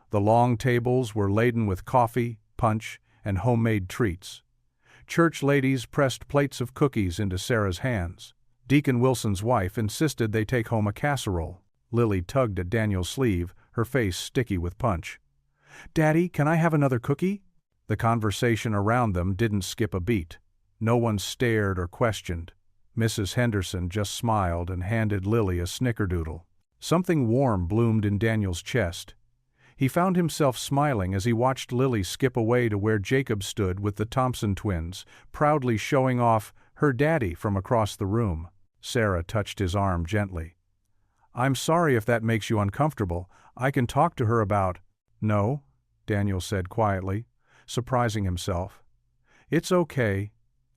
The long tables were laden with coffee, punch, and homemade treats. Church ladies pressed plates of cookies into Sarah's hands. Deacon Wilson's wife insisted they take home a casserole. Lily tugged at Daniel's sleeve, her face sticky with punch. "Daddy, can I have another cookie?" The conversation around them didn't skip a beat. No one stared or questioned. Mrs. Henderson just smiled and handed Lily a snickerdoodle. Something warm bloomed in Daniel's chest. He found himself smiling as he watched Lily skip away to where Jacob stood with the Thompson twins, proudly showing off her daddy from across the room. Sarah touched his arm gently. "I'm sorry if that makes you uncomfortable. I can talk to her about—" "No," Daniel said quietly, surprising himself. "It's okay."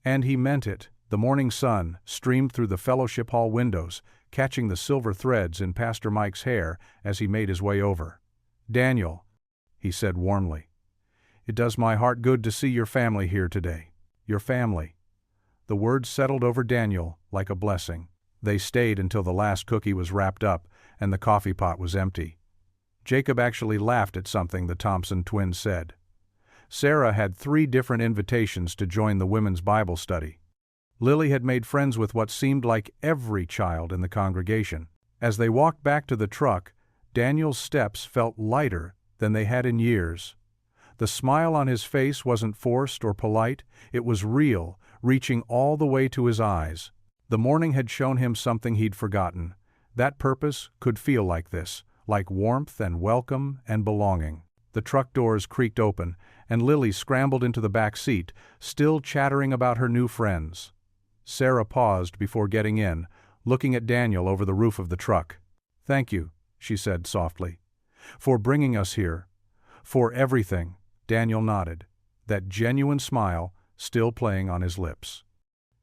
And he meant it. The morning sun streamed through the fellowship hall windows, catching the silver threads in Pastor Mike's hair as he made his way over. "Daniel," he said warmly, "it does my heart good to see your family here today. Your family." The words settled over Daniel like a blessing. They stayed until the last cookie was wrapped up and the coffee pot was empty. Jacob actually laughed at something the Thompson twins said. Sarah had 3 different invitations to join the women's Bible study. Lily had made friends with what seemed like every child in the congregation. As they walked back to the truck, Daniel's steps felt lighter than they had in years. The smile on his face wasn't forced or polite, it was real, reaching all the way to his eyes. The morning had shown him something he'd forgotten. That purpose could feel like this, like warmth and welcome and belonging. The truck doors creaked open, and Lily scrambled into the back seat, still chattering about her new friends. Sarah paused before getting in, looking at Daniel over the roof of the truck. "Thank you," she said softly, "for bringing us here. For everything." Daniel nodded, that genuine smile still playing on his lips.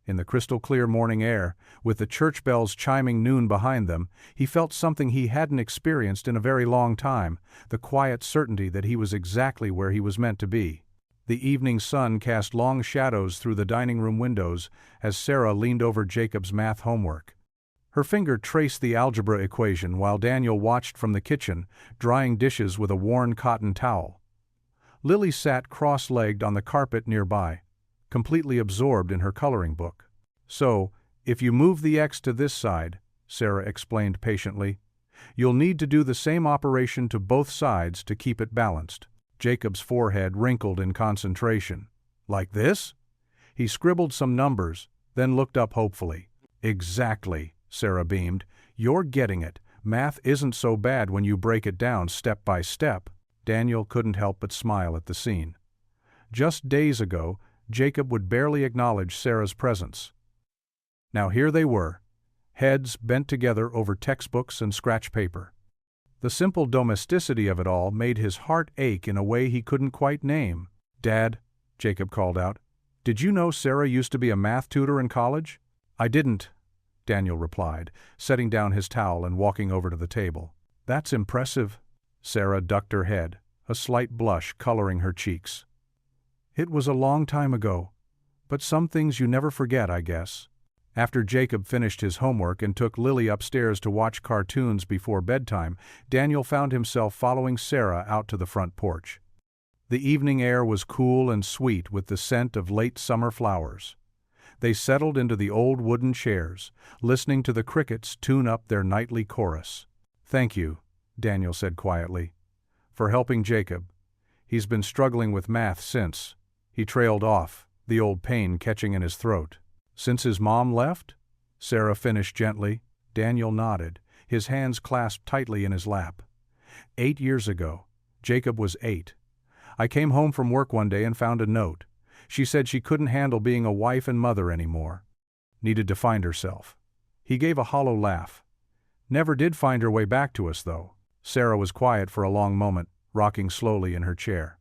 In the crystal-clear morning air, with the church bells chiming noon behind them, he felt something he hadn't experienced in a very long time, the quiet certainty that he was exactly where he was meant to be. The evening sun cast long shadows through the dining room windows as Sarah leaned over Jacob's math homework. Her finger traced the algebra equation while Daniel watched from the kitchen, drying dishes with a worn cotton towel. Lily sat cross-legged on the carpet nearby, completely absorbed in her coloring book. "So, if you move the X to this side," Sarah explained patiently, "you'll need to do the same operation to both sides to keep it balanced." Jacob's forehead wrinkled in concentration. "Like this?" He scribbled some numbers, then looked up hopefully. "Exactly," Sarah beamed. "You're getting it. Math isn't so bad when you break it down step by step." Daniel couldn't help but smile at the scene. Just days ago, Jacob would barely acknowledge Sarah's presence. Now here they were, heads bent together over textbooks and scratch paper. The simple domesticity of it all made his heart ache in a way he couldn't quite name. "Dad," Jacob called out, "did you know Sarah used to be a math tutor in college?" "I didn't," Daniel replied, setting down his towel and walking over to the table. "That's impressive." Sarah ducked her head, a slight blush coloring her cheeks. "It was a long time ago, but some things you never forget, I guess." After Jacob finished his homework and took Lily upstairs to watch cartoons before bedtime, Daniel found himself following Sarah out to the front porch. The evening air was cool and sweet with the scent of late summer flowers. They settled into the old wooden chairs, listening to the crickets tune up their nightly chorus. "Thank you," Daniel said quietly, "for helping Jacob. He's been struggling with math since." He trailed off, the old pain catching in his throat. "Since his mom left?" Sarah finished gently. Daniel nodded, his hands clasped tightly in his lap. 8 years ago. Jacob was 8. I came home from work one day and found a note. She said she couldn't handle being a wife and mother anymore. Needed to find herself. He gave a hollow laugh. "Never did find her way back to us, though." Sarah was quiet for a long moment, rocking slowly in her chair.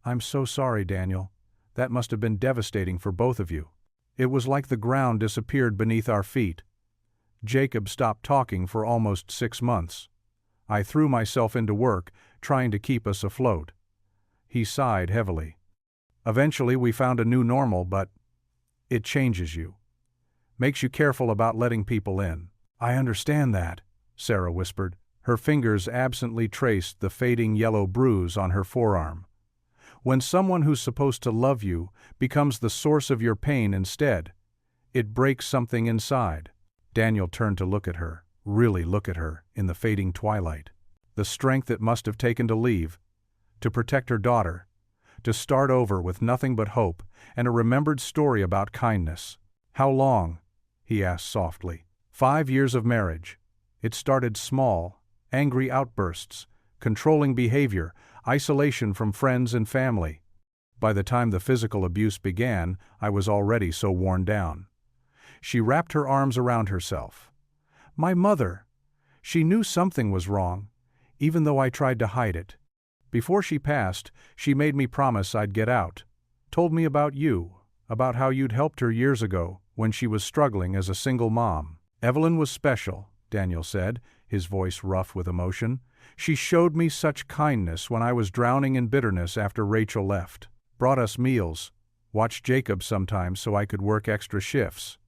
"I'm so sorry, Daniel. That must have been devastating for both of you." It was like the ground disappeared beneath our feet. Jacob stopped talking for almost 6 months. I threw myself into work, trying to keep us afloat. He sighed heavily. "Eventually we found a new normal, but it changes you. Makes you careful about letting people in." "I understand that," Sarah whispered. Her fingers absently traced the fading yellow bruise on her forearm. "When someone who's supposed to love you becomes the source of your pain instead, it breaks something inside." Daniel turned to look at her, really look at her, in the fading twilight. The strength it must have taken to leave, to protect her daughter, to start over with nothing but hope and a remembered story about kindness. "How long?" he asked softly. 5 years of marriage. It started small, angry outbursts, controlling behavior, isolation from friends and family. By the time the physical abuse began, I was already so worn down. She wrapped her arms around herself. "My mother. She knew something was wrong, even though I tried to hide it. Before she passed, she made me promise I'd get out. Told me about you, about how you'd helped her years ago, when she was struggling as a single mom. Evelyn was special," Daniel said, his voice rough with emotion. "She showed me such kindness when I was drowning in bitterness after Rachel left. Brought us meals, watched Jacob sometimes so I could work extra shifts.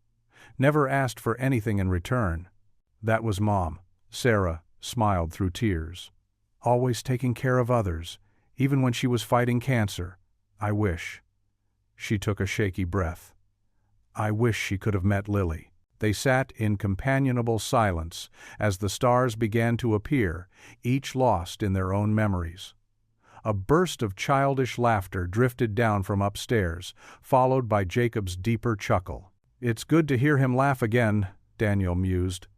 Never asked for anything in return. That was Mom." Sarah smiled through tears. "Always taking care of others, even when she was fighting cancer. I wish." She took a shaky breath. "I wish she could have met Lily." They sat in companionable silence as the stars began to appear, each lost in their own memories. A burst of childish laughter drifted down from upstairs, followed by Jacob's deeper chuckle. "It's good to hear him laugh again," Daniel mused.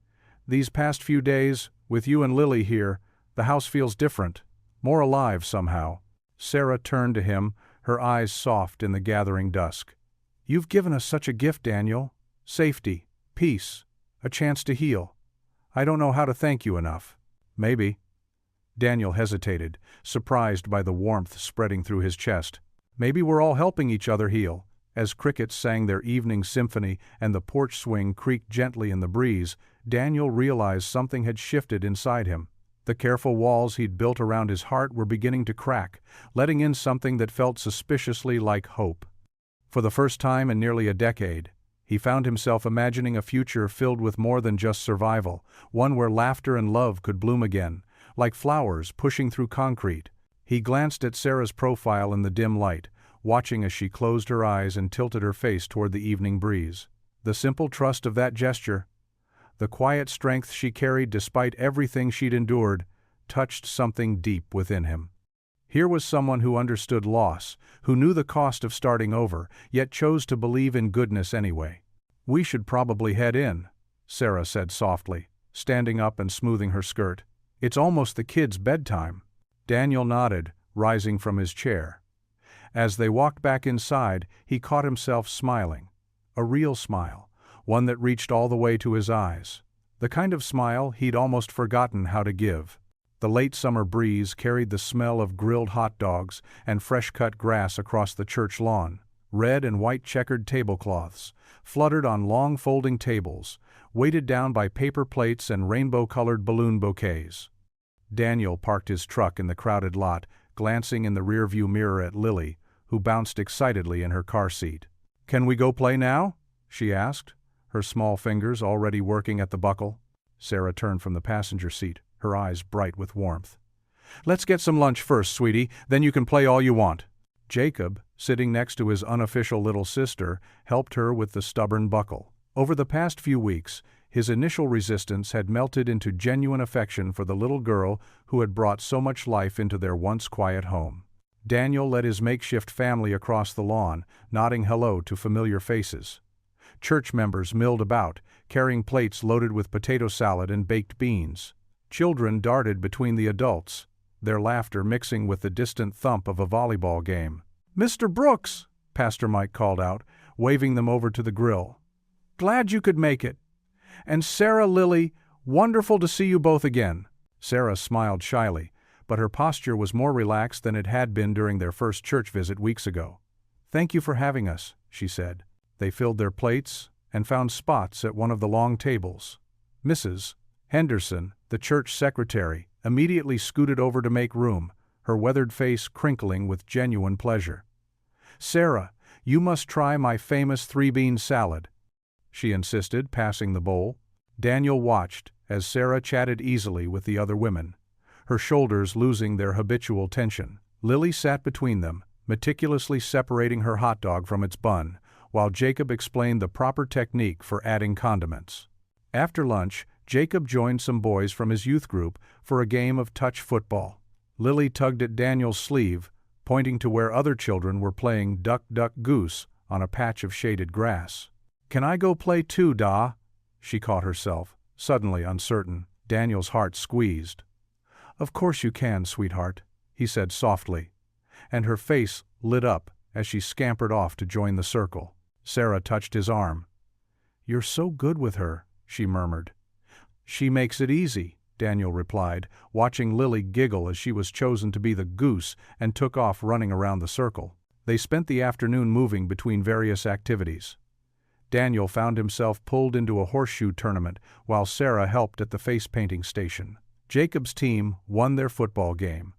"These past few days, with you and Lily here, the house feels different, more alive somehow." Sarah turned to him, her eyes soft in the gathering dusk. "You've given us such a gift, Daniel. Safety, peace, a chance to heal. I don't know how to thank you enough." "Maybe." Daniel hesitated, surprised by the warmth spreading through his chest. "Maybe we're all helping each other heal." As crickets sang their evening symphony and the porch swing creaked gently in the breeze, Daniel realized something had shifted inside him. The careful walls he'd built around his heart were beginning to crack, letting in something that felt suspiciously like hope. For the first time in nearly a decade, he found himself imagining a future filled with more than just survival, one where laughter and love could bloom again, like flowers pushing through concrete. He glanced at Sarah's profile in the dim light, watching as she closed her eyes and tilted her face toward the evening breeze. The simple trust of that gesture, the quiet strength she carried despite everything she'd endured, touched something deep within him. Here was someone who understood loss, who knew the cost of starting over, yet chose to believe in goodness anyway. "We should probably head in," Sarah said softly, standing up and smoothing her skirt. "It's almost the kids' bedtime." Daniel nodded, rising from his chair. As they walked back inside, he caught himself smiling. A real smile, one that reached all the way to his eyes. The kind of smile he'd almost forgotten how to give. The late summer breeze carried the smell of grilled hot dogs and fresh-cut grass across the church lawn. Red and white checkered tablecloths, fluttered on long folding tables, weighted down by paper plates and rainbow-colored balloon bouquets. Daniel parked his truck in the crowded lot, glancing in the rearview mirror at Lily, who bounced excitedly in her car seat. "Can we go play now?" she asked, her small fingers already working at the buckle. Sarah turned from the passenger seat, her eyes bright with warmth. "Let's get some lunch first, sweetie, then you can play all you want." Jacob, sitting next to his unofficial little sister, helped her with the stubborn buckle. Over the past few weeks, his initial resistance had melted into genuine affection for the little girl who had brought so much life into their once quiet home. Daniel led his makeshift family across the lawn, nodding hello to familiar faces. Church members milled about, carrying plates loaded with potato salad and baked beans. Children darted between the adults, their laughter mixing with the distant thump of a volleyball game. "Mr. Brooks," Pastor Mike called out, waving them over to the grill. "Glad you could make it. And Sarah, Lily, wonderful to see you both again." Sarah smiled shyly, but her posture was more relaxed than it had been during their first church visit weeks ago. "Thank you for having us," she said. They filled their plates and found spots at one of the long tables. Mrs. Henderson, the church secretary, immediately scooted over to make room, her weathered face crinkling with genuine pleasure. "Sarah, you must try my famous 3-bean salad," she insisted, passing the bowl. Daniel watched as Sarah chatted easily with the other women, her shoulders losing their habitual tension. Lily sat between them, meticulously separating her hot dog from its bun, while Jacob explained the proper technique for adding condiments. After lunch, Jacob joined some boys from his youth group for a game of touch football. Lily tugged at Daniel's sleeve, pointing to where other children were playing duck, duck, goose on a patch of shaded grass. "Can I go play too, Da?" she caught herself, suddenly uncertain. Daniel's heart squeezed. "Of course you can, sweetheart," he said softly, and her face lit up as she scampered off to join the circle. Sarah touched his arm. "You're so good with her," she murmured. "She makes it easy," Daniel replied, watching Lily giggle as she was chosen to be the goose and took off running around the circle. They spent the afternoon moving between various activities. Daniel found himself pulled into a horseshoe tournament while Sarah helped at the face-painting station. Jacob's team won their football game,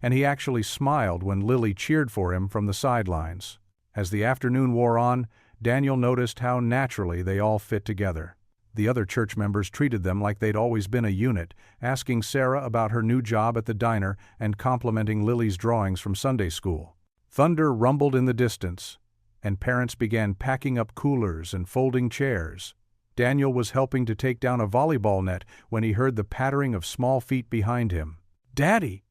and he actually smiled when Lily cheered for him from the sidelines. As the afternoon wore on, Daniel noticed how naturally they all fit together. The other church members treated them like they'd always been a unit, asking Sarah about her new job at the diner and complimenting Lily's drawings from Sunday school. Thunder rumbled in the distance, and parents began packing up coolers and folding chairs. Daniel was helping to take down a volleyball net when he heard the pattering of small feet behind him. "Daddy!"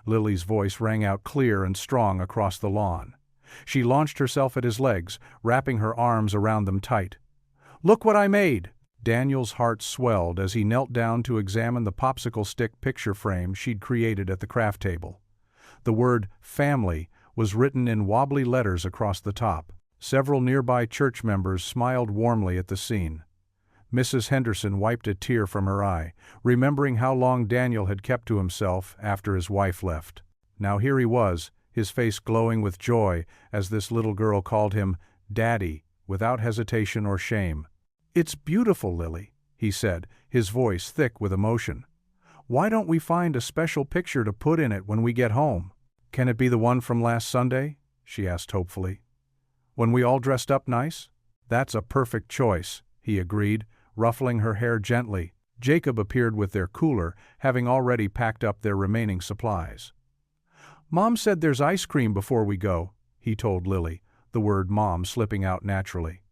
Lily's voice rang out clear and strong across the lawn. She launched herself at his legs, wrapping her arms around them tight. "Look what I made!" Daniel's heart swelled as he knelt down to examine the popsicle stick picture frame she'd created at the craft table. The word "family" was written in wobbly letters across the top. Several nearby church members smiled warmly at the scene. Mrs. Henderson wiped a tear from her eye, remembering how long Daniel had kept to himself after his wife left. Now here he was, his face glowing with joy as this little girl called him Daddy without hesitation or shame. "It's beautiful, Lily," he said, his voice thick with emotion. "Why don't we find a special picture to put in it when we get home?" "Can it be the one from last Sunday?" she asked hopefully. "When we all dressed up nice?" "That's a perfect choice," he agreed, ruffling her hair gently. Jacob appeared with their cooler, having already packed up their remaining supplies. "Mom said there's ice cream before we go," he told Lily, the word Mom slipping out naturally.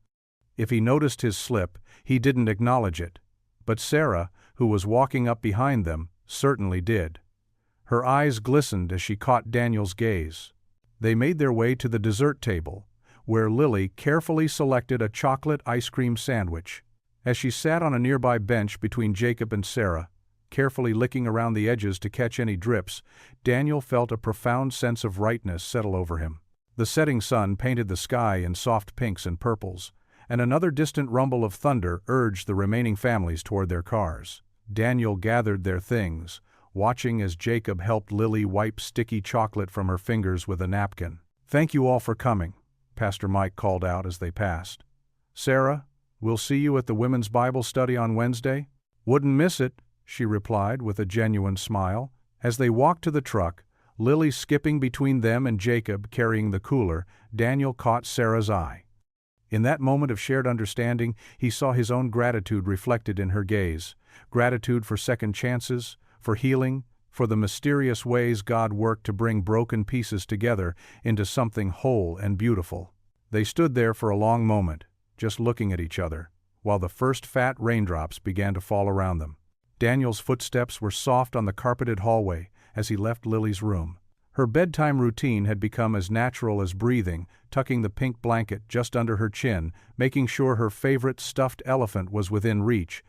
If he noticed his slip, he didn't acknowledge it, but Sarah, who was walking up behind them, certainly did. Her eyes glistened as she caught Daniel's gaze. They made their way to the dessert table, where Lily carefully selected a chocolate ice cream sandwich. As she sat on a nearby bench between Jacob and Sarah, carefully licking around the edges to catch any drips, Daniel felt a profound sense of rightness settle over him. The setting sun painted the sky in soft pinks and purples, and another distant rumble of thunder urged the remaining families toward their cars. Daniel gathered their things, watching as Jacob helped Lily wipe sticky chocolate from her fingers with a napkin. "Thank you all for coming," Pastor Mike called out as they passed. "Sarah, we'll see you at the women's Bible study on Wednesday?" "Wouldn't miss it," she replied with a genuine smile. As they walked to the truck, Lily skipping between them and Jacob carrying the cooler, Daniel caught Sarah's eye. In that moment of shared understanding, he saw his own gratitude reflected in her gaze. Gratitude for second chances, for healing, for the mysterious ways God worked to bring broken pieces together into something whole and beautiful. They stood there for a long moment, just looking at each other, while the first fat raindrops began to fall around them. Daniel's footsteps were soft on the carpeted hallway as he left Lily's room. Her bedtime routine had become as natural as breathing, tucking the pink blanket just under her chin, making sure her favorite stuffed elephant was within reach,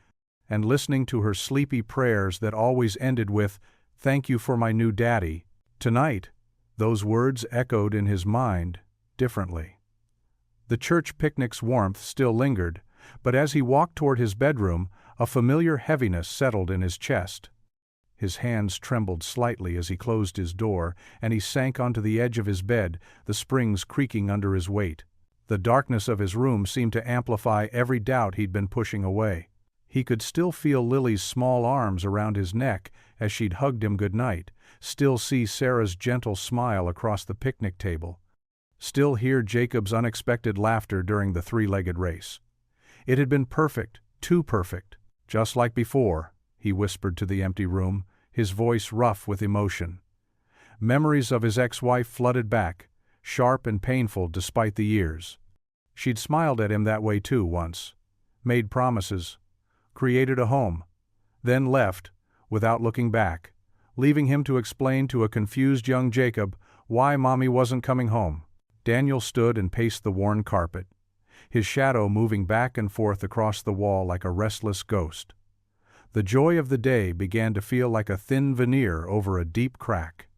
and listening to her sleepy prayers that always ended with, "Thank you for my new daddy." Tonight, those words echoed in his mind differently. The church picnic's warmth still lingered, but as he walked toward his bedroom, a familiar heaviness settled in his chest. His hands trembled slightly as he closed his door, and he sank onto the edge of his bed, the springs creaking under his weight. The darkness of his room seemed to amplify every doubt he'd been pushing away. He could still feel Lily's small arms around his neck as she'd hugged him goodnight, still see Sarah's gentle smile across the picnic table, still hear Jacob's unexpected laughter during the three-legged race. It had been perfect, too perfect. "Just like before," he whispered to the empty room, his voice rough with emotion. Memories of his ex-wife flooded back, sharp and painful despite the years. She'd smiled at him that way too once, made promises, created a home, then left, without looking back, leaving him to explain to a confused young Jacob Why Mommy wasn't coming home. Daniel stood and paced the worn carpet, his shadow moving back and forth across the wall like a restless ghost. The joy of the day began to feel like a thin veneer over a deep crack.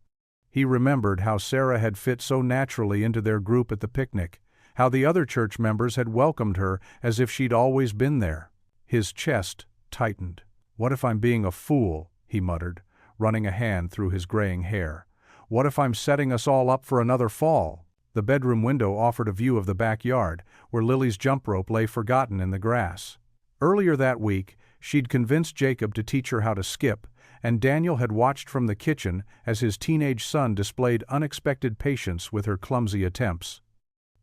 He remembered how Sarah had fit so naturally into their group at the picnic, how the other church members had welcomed her as if she'd always been there. His chest tightened. What if I'm being a fool, he muttered, running a hand through his graying hair. What if I'm setting us all up for another fall? The bedroom window offered a view of the backyard, where Lily's jump rope lay forgotten in the grass. Earlier that week, she'd convinced Jacob to teach her how to skip, and Daniel had watched from the kitchen as his teenage son displayed unexpected patience with her clumsy attempts.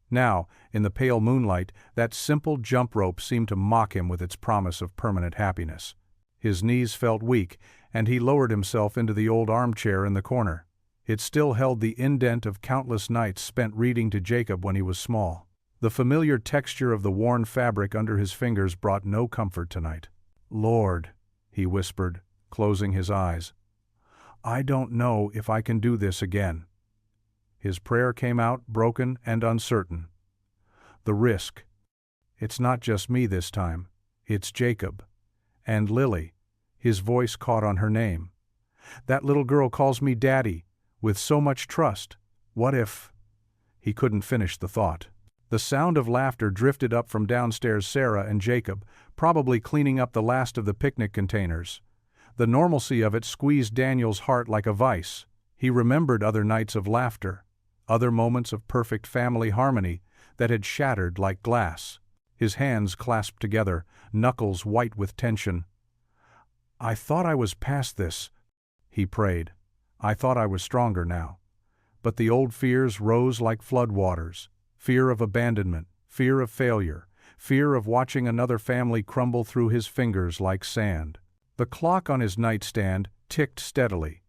Now, in the pale moonlight, that simple jump rope seemed to mock him with its promise of permanent happiness. His knees felt weak, and he lowered himself into the old armchair in the corner. It still held the indent of countless nights spent reading to Jacob when he was small. The familiar texture of the worn fabric under his fingers brought no comfort tonight. "Lord," he whispered, closing his eyes, "I don't know if I can do this again." His prayer came out broken and uncertain. The risk. It's not just me this time. It's Jacob. And Lily. His voice caught on her name. "That little girl calls me Daddy, with so much trust. What if—" He couldn't finish the thought. The sound of laughter drifted up from downstairs. Sarah and Jacob, probably cleaning up the last of the picnic containers. The normalcy of it squeezed Daniel's heart like a vice. He remembered other nights of laughter, other moments of perfect family harmony that had shattered like glass. His hands clasped together, knuckles white with tension. "I thought I was past this," he prayed. "I thought I was stronger now." But the old fears rose like floodwaters. Fear of abandonment, fear of failure, fear of watching another family crumble through his fingers like sand. The clock on his nightstand ticked steadily,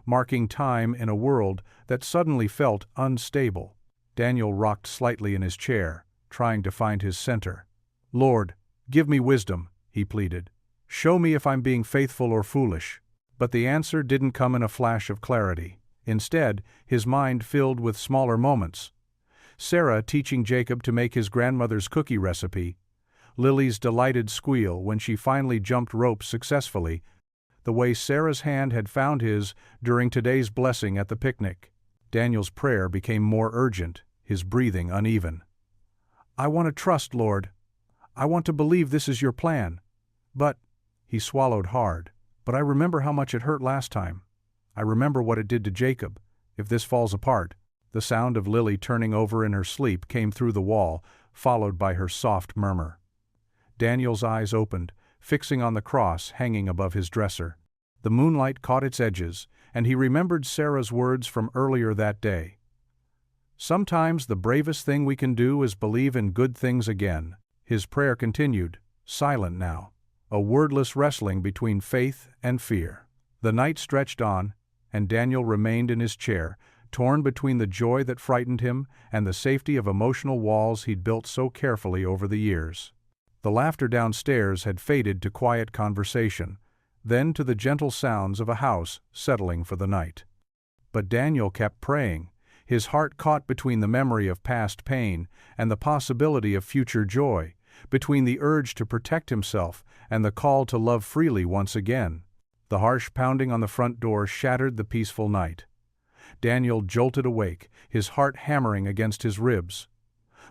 marking time in a world that suddenly felt unstable. Daniel rocked slightly in his chair, trying to find his center. "Lord, give me wisdom," he pleaded. "Show me if I'm being faithful or foolish." But the answer didn't come in a flash of clarity. Instead, his mind filled with smaller moments. Sarah teaching Jacob to make his grandmother's cookie recipe, Lily's delighted squeal when she finally jumped rope successfully, the way Sarah's hand had found his during today's blessing at the picnic. Daniel's prayer became more urgent, his breathing uneven. "I want to trust, Lord. I want to believe this is your plan. But," he swallowed hard, "but I remember how much it hurt last time. I remember what it did to Jacob. If this falls apart." The sound of Lily turning over in her sleep came through the wall, followed by her soft murmur. Daniel's eyes opened, fixing on the cross hanging above his dresser. The moonlight caught its edges, and he remembered Sarah's words from earlier that day. "Sometimes the bravest thing we can do is believe in good things again." His prayer continued, silent now, a wordless wrestling between faith and fear. The night stretched on, and Daniel remained in his chair, torn between the joy that frightened him and the safety of emotional walls he'd built so carefully over the years. The laughter downstairs had faded to quiet conversation, then to the gentle sounds of a house settling for the night. But Daniel kept praying, his heart caught between the memory of past pain and the possibility of future joy, between the urge to protect himself and the call to love freely once again. The harsh pounding on the front door shattered the peaceful night. Daniel jolted awake, his heart hammering against his ribs.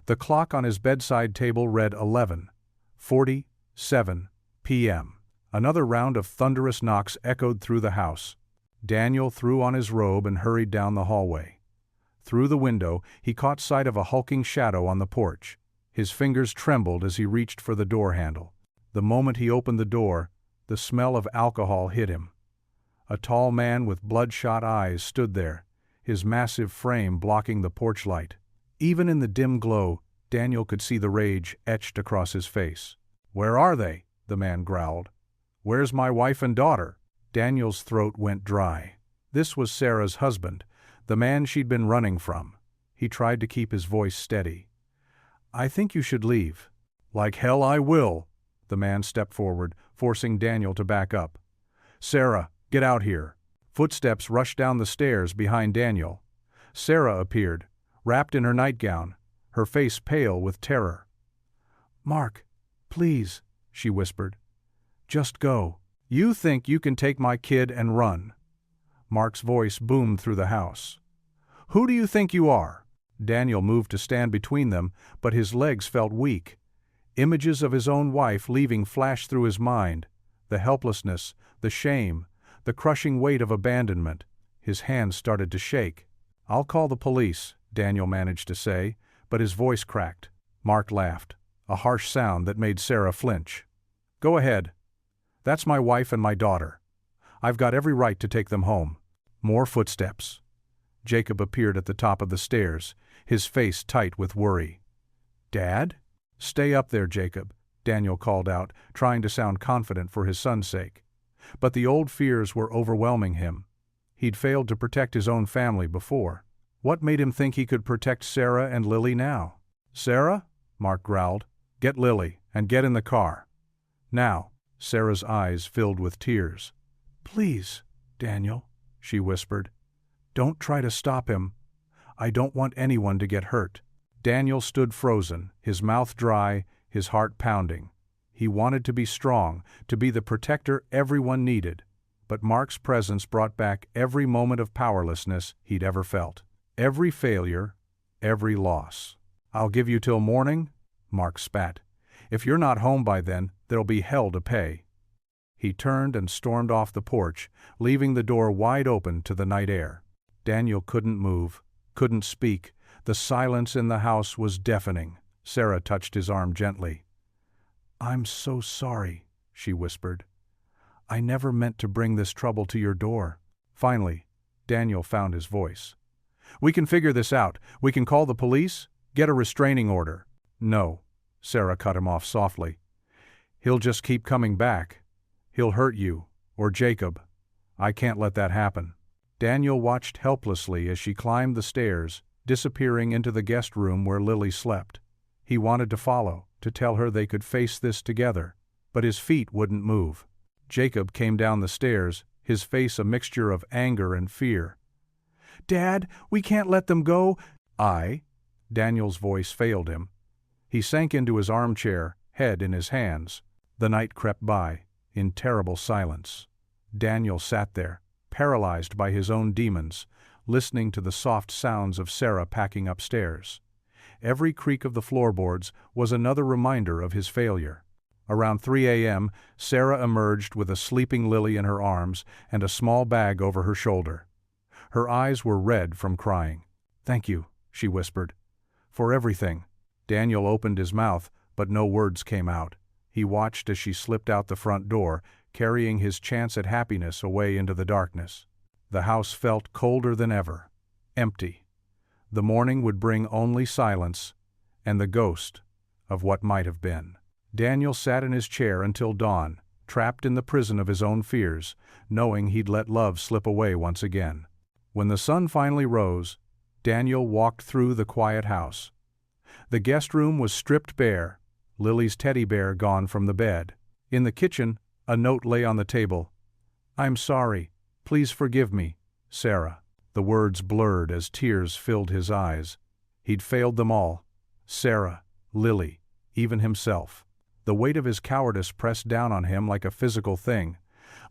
The clock on his bedside table read 11:47 p.m. Another round of thunderous knocks echoed through the house. Daniel threw on his robe and hurried down the hallway. Through the window, he caught sight of a hulking shadow on the porch. His fingers trembled as he reached for the door handle. The moment he opened the door, the smell of alcohol hit him. A tall man with bloodshot eyes stood there, his massive frame blocking the porch light. Even in the dim glow, Daniel could see the rage etched across his face. "Where are they?" the man growled. "Where's my wife and daughter?" Daniel's throat went dry. This was Sarah's husband, the man she'd been running from. He tried to keep his voice steady. "I think you should leave." "Like hell I will." The man stepped forward, forcing Daniel to back up. "Sarah, get out here." Footsteps rushed down the stairs behind Daniel. Sarah appeared, wrapped in her nightgown, her face pale with terror. "Mark, please," she whispered. "Just go. You think you can take my kid and run." Mark's voice boomed through the house. "Who do you think you are?" Daniel moved to stand between them, but his legs felt weak. Images of his own wife leaving flashed through his mind, the helplessness, the shame, the crushing weight of abandonment. His hands started to shake. "I'll call the police," Daniel managed to say, but his voice cracked. Mark laughed, a harsh sound that made Sarah flinch. "Go ahead. That's my wife and my daughter. I've got every right to take them home." More footsteps. Jacob appeared at the top of the stairs, his face tight with worry. "Dad?" "Stay up there, Jacob," Daniel called out, trying to sound confident for his son's sake. But the old fears were overwhelming him. He'd failed to protect his own family before. What made him think he could protect Sarah and Lily now? "Sarah?" Mark growled. "Get Lily, and get in the car. Now." Sarah's eyes filled with tears. "Please, Daniel," she whispered. "Don't try to stop him. I don't want anyone to get hurt." Daniel stood frozen, his mouth dry, his heart pounding. He wanted to be strong, to be the protector everyone needed, but Mark's presence brought back every moment of powerlessness he'd ever felt. Every failure, every loss. "I'll give you till morning," Mark spat. "If you're not home by then, there'll be hell to pay." He turned and stormed off the porch, leaving the door wide open to the night air. Daniel couldn't move, couldn't speak. The silence in the house was deafening. Sarah touched his arm gently. "I'm so sorry," she whispered. "I never meant to bring this trouble to your door." Finally, Daniel found his voice. "We can figure this out. We can call the police, get a restraining order." "No," Sarah cut him off softly. "He'll just keep coming back. He'll hurt you, or Jacob. I can't let that happen." Daniel watched helplessly as she climbed the stairs, disappearing into the guest room where Lily slept. He wanted to follow, to tell her they could face this together, but his feet wouldn't move. Jacob came down the stairs, his face a mixture of anger and fear. "Dad, we can't let them go." Daniel's voice failed him. He sank into his armchair, head in his hands. The night crept by, in terrible silence. Daniel sat there, paralyzed by his own demons, listening to the soft sounds of Sarah packing upstairs. Every creak of the floorboards was another reminder of his failure. Around 3 a.m., Sarah emerged with a sleeping Lily in her arms and a small bag over her shoulder. Her eyes were red from crying. "Thank you," she whispered. "For everything." Daniel opened his mouth, but no words came out. He watched as she slipped out the front door, carrying his chance at happiness away into the darkness. The house felt colder than ever, empty. The morning would bring only silence and the ghost of what might have been. Daniel sat in his chair until dawn, trapped in the prison of his own fears, knowing he'd let love slip away once again. When the sun finally rose, Daniel walked through the quiet house. The guest room was stripped bare, Lily's teddy bear gone from the bed. In the kitchen, a note lay on the table. "I'm sorry. Please forgive me, Sarah." The words blurred as tears filled his eyes. He'd failed them all. Sarah, Lily, even himself. The weight of his cowardice pressed down on him like a physical thing,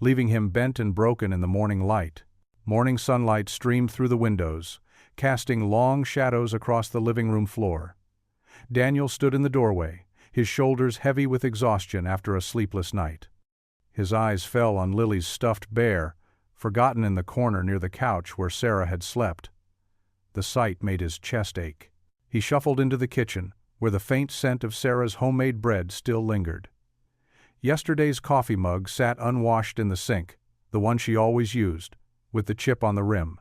leaving him bent and broken in the morning light. Morning sunlight streamed through the windows, casting long shadows across the living room floor. Daniel stood in the doorway, his shoulders heavy with exhaustion after a sleepless night. His eyes fell on Lily's stuffed bear, forgotten in the corner near the couch where Sarah had slept. The sight made his chest ache. He shuffled into the kitchen, where the faint scent of Sarah's homemade bread still lingered. Yesterday's coffee mug sat unwashed in the sink, the one she always used, with the chip on the rim.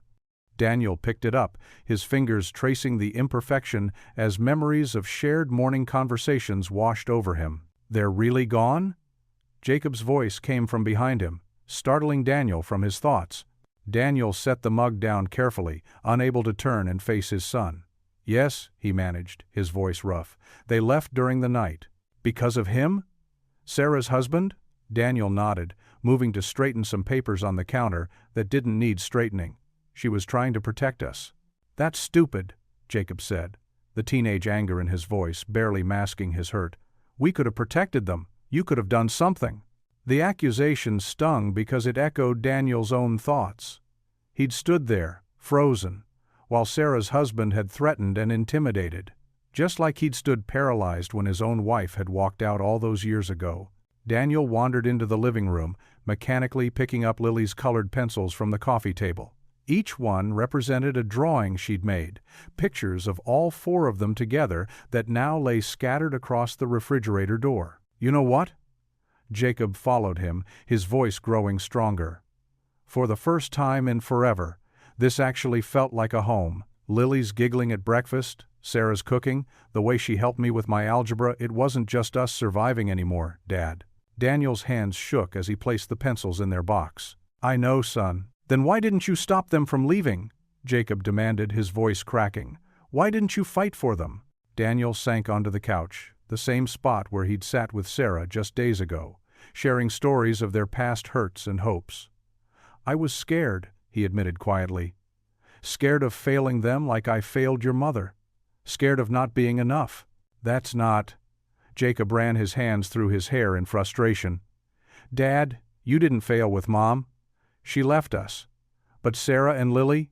Daniel picked it up, his fingers tracing the imperfection as memories of shared morning conversations washed over him. "They're really gone?" Jacob's voice came from behind him, startling Daniel from his thoughts. Daniel set the mug down carefully, unable to turn and face his son. "Yes," he managed, his voice rough. "They left during the night." "Because of him? Sarah's husband?" Daniel nodded, moving to straighten some papers on the counter that didn't need straightening. "She was trying to protect us." "That's stupid," Jacob said, the teenage anger in his voice barely masking his hurt. "We could have protected them. You could have done something." The accusation stung because it echoed Daniel's own thoughts. He'd stood there, frozen, while Sarah's husband had threatened and intimidated, just like he'd stood paralyzed when his own wife had walked out all those years ago. Daniel wandered into the living room, mechanically picking up Lily's colored pencils from the coffee table. Each one represented a drawing she'd made, pictures of all 4 of them together that now lay scattered across the refrigerator door. "You know what?" Jacob followed him, his voice growing stronger. "For the first time in forever, this actually felt like a home. Lily's giggling at breakfast, Sarah's cooking, the way she helped me with my algebra, it wasn't just us surviving anymore, Dad." Daniel's hands shook as he placed the pencils in their box. "I know, son." "Then why didn't you stop them from leaving?" Jacob demanded, his voice cracking. "Why didn't you fight for them?" Daniel sank onto the couch, the same spot where he'd sat with Sarah just days ago, sharing stories of their past hurts and hopes. "I was scared," he admitted quietly. "Scared of failing them like I failed your mother. Scared of not being enough." "That's not..." Jacob ran his hands through his hair in frustration. "Dad, you didn't fail with Mom. She left us. But Sarah and Lily,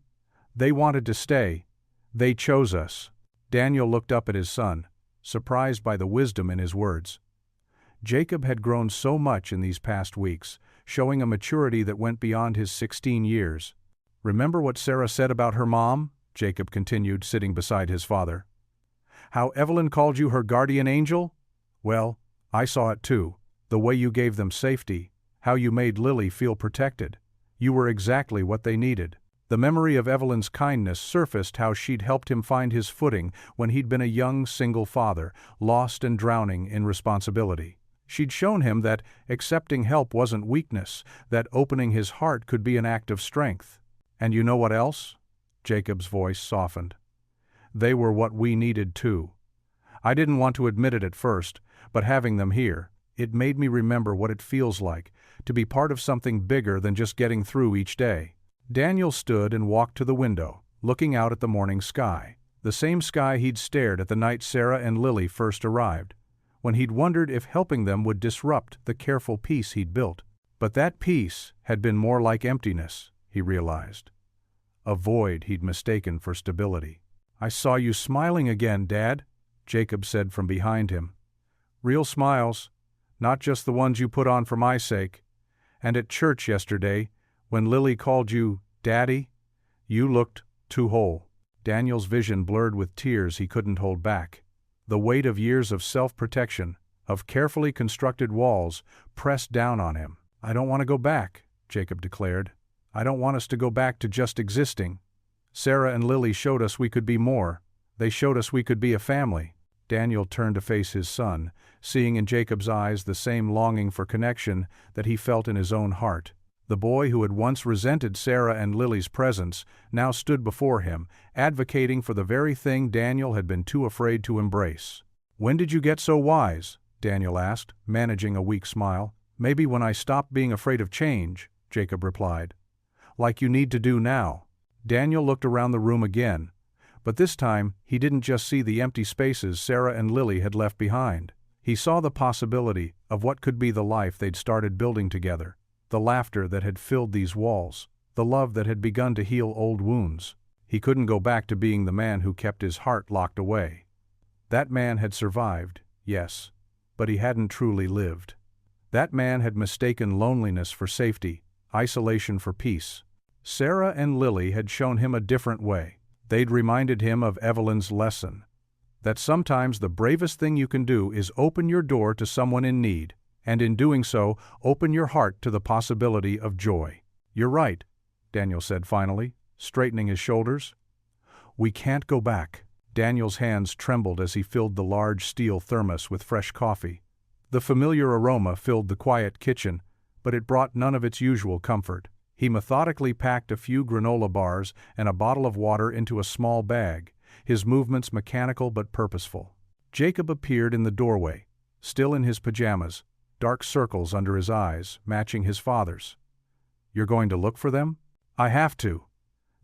they wanted to stay. They chose us." Daniel looked up at his son, surprised by the wisdom in his words. Jacob had grown so much in these past weeks, showing a maturity that went beyond his 16 years. "Remember what Sarah said about her mom?" Jacob continued, sitting beside his father. "How Evelyn called you her guardian angel? Well, I saw it too. The way you gave them safety, how you made Lily feel protected. You were exactly what they needed." The memory of Evelyn's kindness surfaced, how she'd helped him find his footing when he'd been a young single father, lost and drowning in responsibility. She'd shown him that accepting help wasn't weakness, that opening his heart could be an act of strength. "And you know what else?" Jacob's voice softened. "They were what we needed too. I didn't want to admit it at first, but having them here, it made me remember what it feels like to be part of something bigger than just getting through each day." Daniel stood and walked to the window, looking out at the morning sky, the same sky he'd stared at the night Sarah and Lily first arrived, when he'd wondered if helping them would disrupt the careful peace he'd built. But that peace had been more like emptiness, he realized. A void he'd mistaken for stability. "I saw you smiling again, Dad," Jacob said from behind him. "Real smiles, not just the ones you put on for my sake. And at church yesterday, when Lily called you Daddy, you looked too whole." Daniel's vision blurred with tears he couldn't hold back. The weight of years of self-protection, of carefully constructed walls, pressed down on him. "I don't want to go back," Jacob declared. "I don't want us to go back to just existing. Sarah and Lily showed us we could be more. They showed us we could be a family." Daniel turned to face his son, seeing in Jacob's eyes the same longing for connection that he felt in his own heart. The boy who had once resented Sarah and Lily's presence now stood before him, advocating for the very thing Daniel had been too afraid to embrace. "When did you get so wise?" Daniel asked, managing a weak smile. "Maybe when I stopped being afraid of change," Jacob replied. "Like you need to do now." Daniel looked around the room again, but this time he didn't just see the empty spaces Sarah and Lily had left behind. He saw the possibility of what could be the life they'd started building together. The laughter that had filled these walls, the love that had begun to heal old wounds. He couldn't go back to being the man who kept his heart locked away. That man had survived, yes, but he hadn't truly lived. That man had mistaken loneliness for safety, isolation for peace. Sarah and Lily had shown him a different way. They'd reminded him of Evelyn's lesson, that sometimes the bravest thing you can do is open your door to someone in need, and in doing so, open your heart to the possibility of joy. "You're right," Daniel said finally, straightening his shoulders. "We can't go back." Daniel's hands trembled as he filled the large steel thermos with fresh coffee. The familiar aroma filled the quiet kitchen, but it brought none of its usual comfort. He methodically packed a few granola bars and a bottle of water into a small bag, his movements mechanical but purposeful. Jacob appeared in the doorway, still in his pajamas, dark circles under his eyes, matching his father's. "You're going to look for them?" "I have to."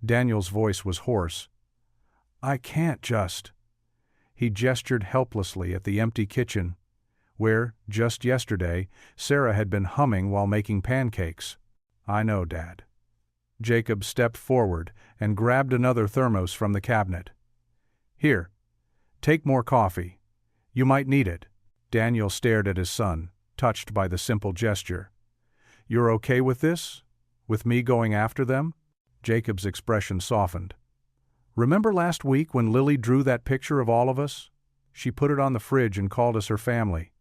Daniel's voice was hoarse. I can't just. He gestured helplessly at the empty kitchen, where, just yesterday, Sarah had been humming while making pancakes. I know, Dad. Jacob stepped forward and grabbed another thermos from the cabinet. Here, take more coffee. You might need it. Daniel stared at his son, touched by the simple gesture. You're okay with this? With me going after them? Jacob's expression softened. Remember last week when Lily drew that picture of all of us? She put it on the fridge and called us her family.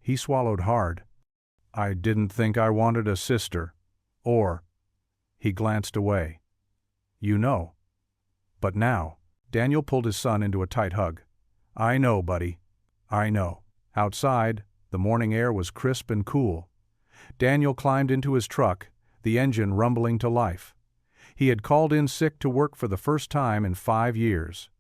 He swallowed hard. I didn't think I wanted a sister. Or. He glanced away. You know. But now. Daniel pulled his son into a tight hug. I know, buddy. I know. Outside, the morning air was crisp and cool. Daniel climbed into his truck, the engine rumbling to life. He had called in sick to work for the first time in 5 years.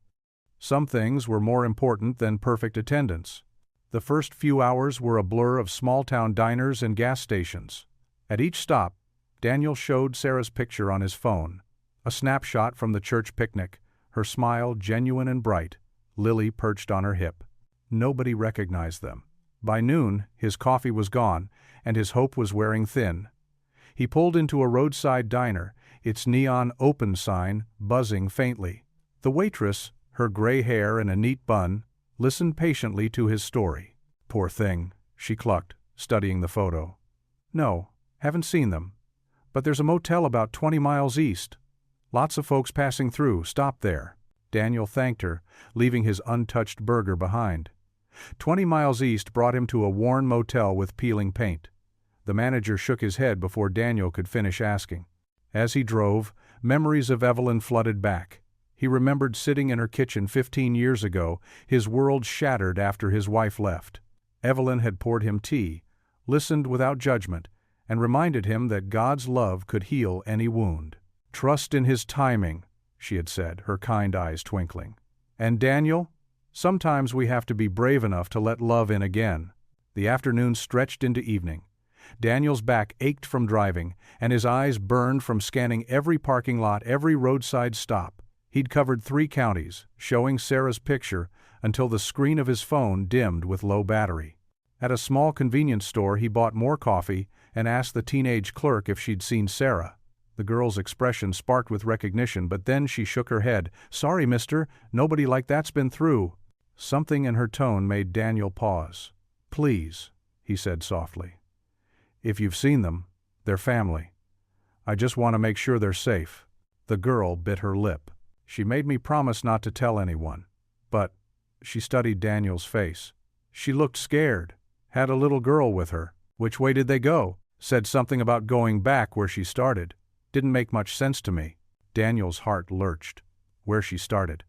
Some things were more important than perfect attendance. The first few hours were a blur of small-town diners and gas stations. At each stop, Daniel showed Sarah's picture on his phone, a snapshot from the church picnic, her smile genuine and bright, Lily perched on her hip. Nobody recognized them. By noon, his coffee was gone, and his hope was wearing thin. He pulled into a roadside diner, its neon open sign buzzing faintly. The waitress, her gray hair in a neat bun, listened patiently to his story. Poor thing, she clucked, studying the photo. No, haven't seen them. But there's a motel about 20 miles east. Lots of folks passing through, stop there. Daniel thanked her, leaving his untouched burger behind. 20 miles east brought him to a worn motel with peeling paint. The manager shook his head before Daniel could finish asking. As he drove, memories of Evelyn flooded back. He remembered sitting in her kitchen 15 years ago, his world shattered after his wife left. Evelyn had poured him tea, listened without judgment, and reminded him that God's love could heal any wound. Trust in His timing, she had said, her kind eyes twinkling. And Daniel, sometimes we have to be brave enough to let love in again. The afternoon stretched into evening. Daniel's back ached from driving, and his eyes burned from scanning every parking lot, every roadside stop. He'd covered 3 counties, showing Sarah's picture until the screen of his phone dimmed with low battery. At a small convenience store, he bought more coffee and asked the teenage clerk if she'd seen Sarah. The girl's expression sparked with recognition, but then she shook her head. Sorry, mister, nobody like that's been through. Something in her tone made Daniel pause. Please, he said softly. If you've seen them, they're family. I just want to make sure they're safe. The girl bit her lip. She made me promise not to tell anyone. But, she studied Daniel's face. She looked scared, had a little girl with her. Which way did they go? Said something about going back where she started. Didn't make much sense to me. Daniel's heart lurched. Where she started.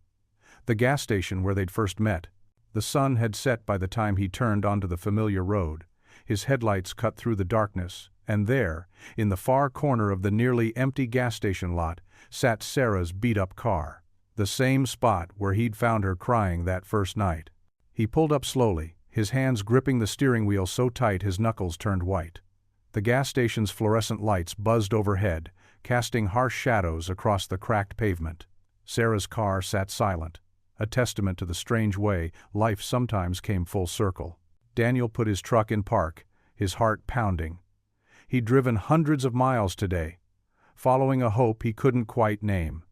The gas station where they'd first met. The sun had set by the time he turned onto the familiar road. His headlights cut through the darkness, and there, in the far corner of the nearly empty gas station lot, sat Sarah's beat-up car. The same spot where he'd found her crying that first night. He pulled up slowly, his hands gripping the steering wheel so tight his knuckles turned white. The gas station's fluorescent lights buzzed overhead, casting harsh shadows across the cracked pavement. Sarah's car sat silent, a testament to the strange way life sometimes came full circle. Daniel put his truck in park, his heart pounding. He'd driven hundreds of miles today, following a hope he couldn't quite name.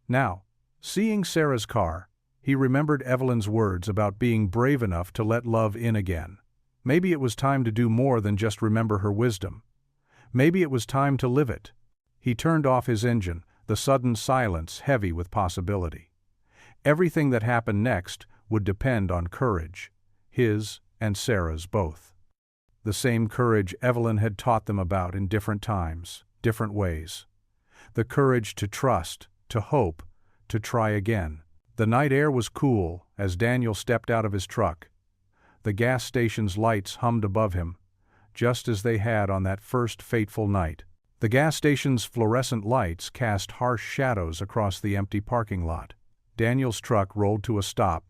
Now, seeing Sarah's car, he remembered Evelyn's words about being brave enough to let love in again. Maybe it was time to do more than just remember her wisdom. Maybe it was time to live it. He turned off his engine, the sudden silence heavy with possibility. Everything that happened next would depend on courage, his and Sarah's both. The same courage Evelyn had taught them about in different times, different ways. The courage to trust, to hope, to try again. The night air was cool as Daniel stepped out of his truck. The gas station's lights hummed above him, just as they had on that first fateful night. The gas station's fluorescent lights cast harsh shadows across the empty parking lot. Daniel's truck rolled to a stop,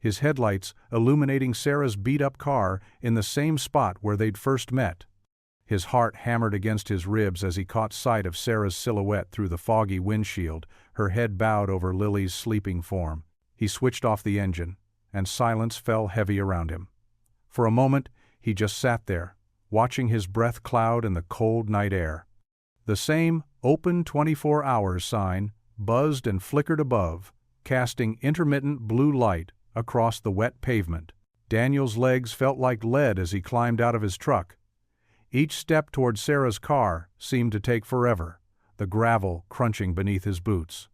his headlights illuminating Sarah's beat-up car in the same spot where they'd first met. His heart hammered against his ribs as he caught sight of Sarah's silhouette through the foggy windshield, her head bowed over Lily's sleeping form. He switched off the engine, and silence fell heavy around him. For a moment, he just sat there, watching his breath cloud in the cold night air. The same "Open 24 hours" sign buzzed and flickered above, casting intermittent blue light across the wet pavement. Daniel's legs felt like lead as he climbed out of his truck. Each step toward Sarah's car seemed to take forever, the gravel crunching beneath his boots.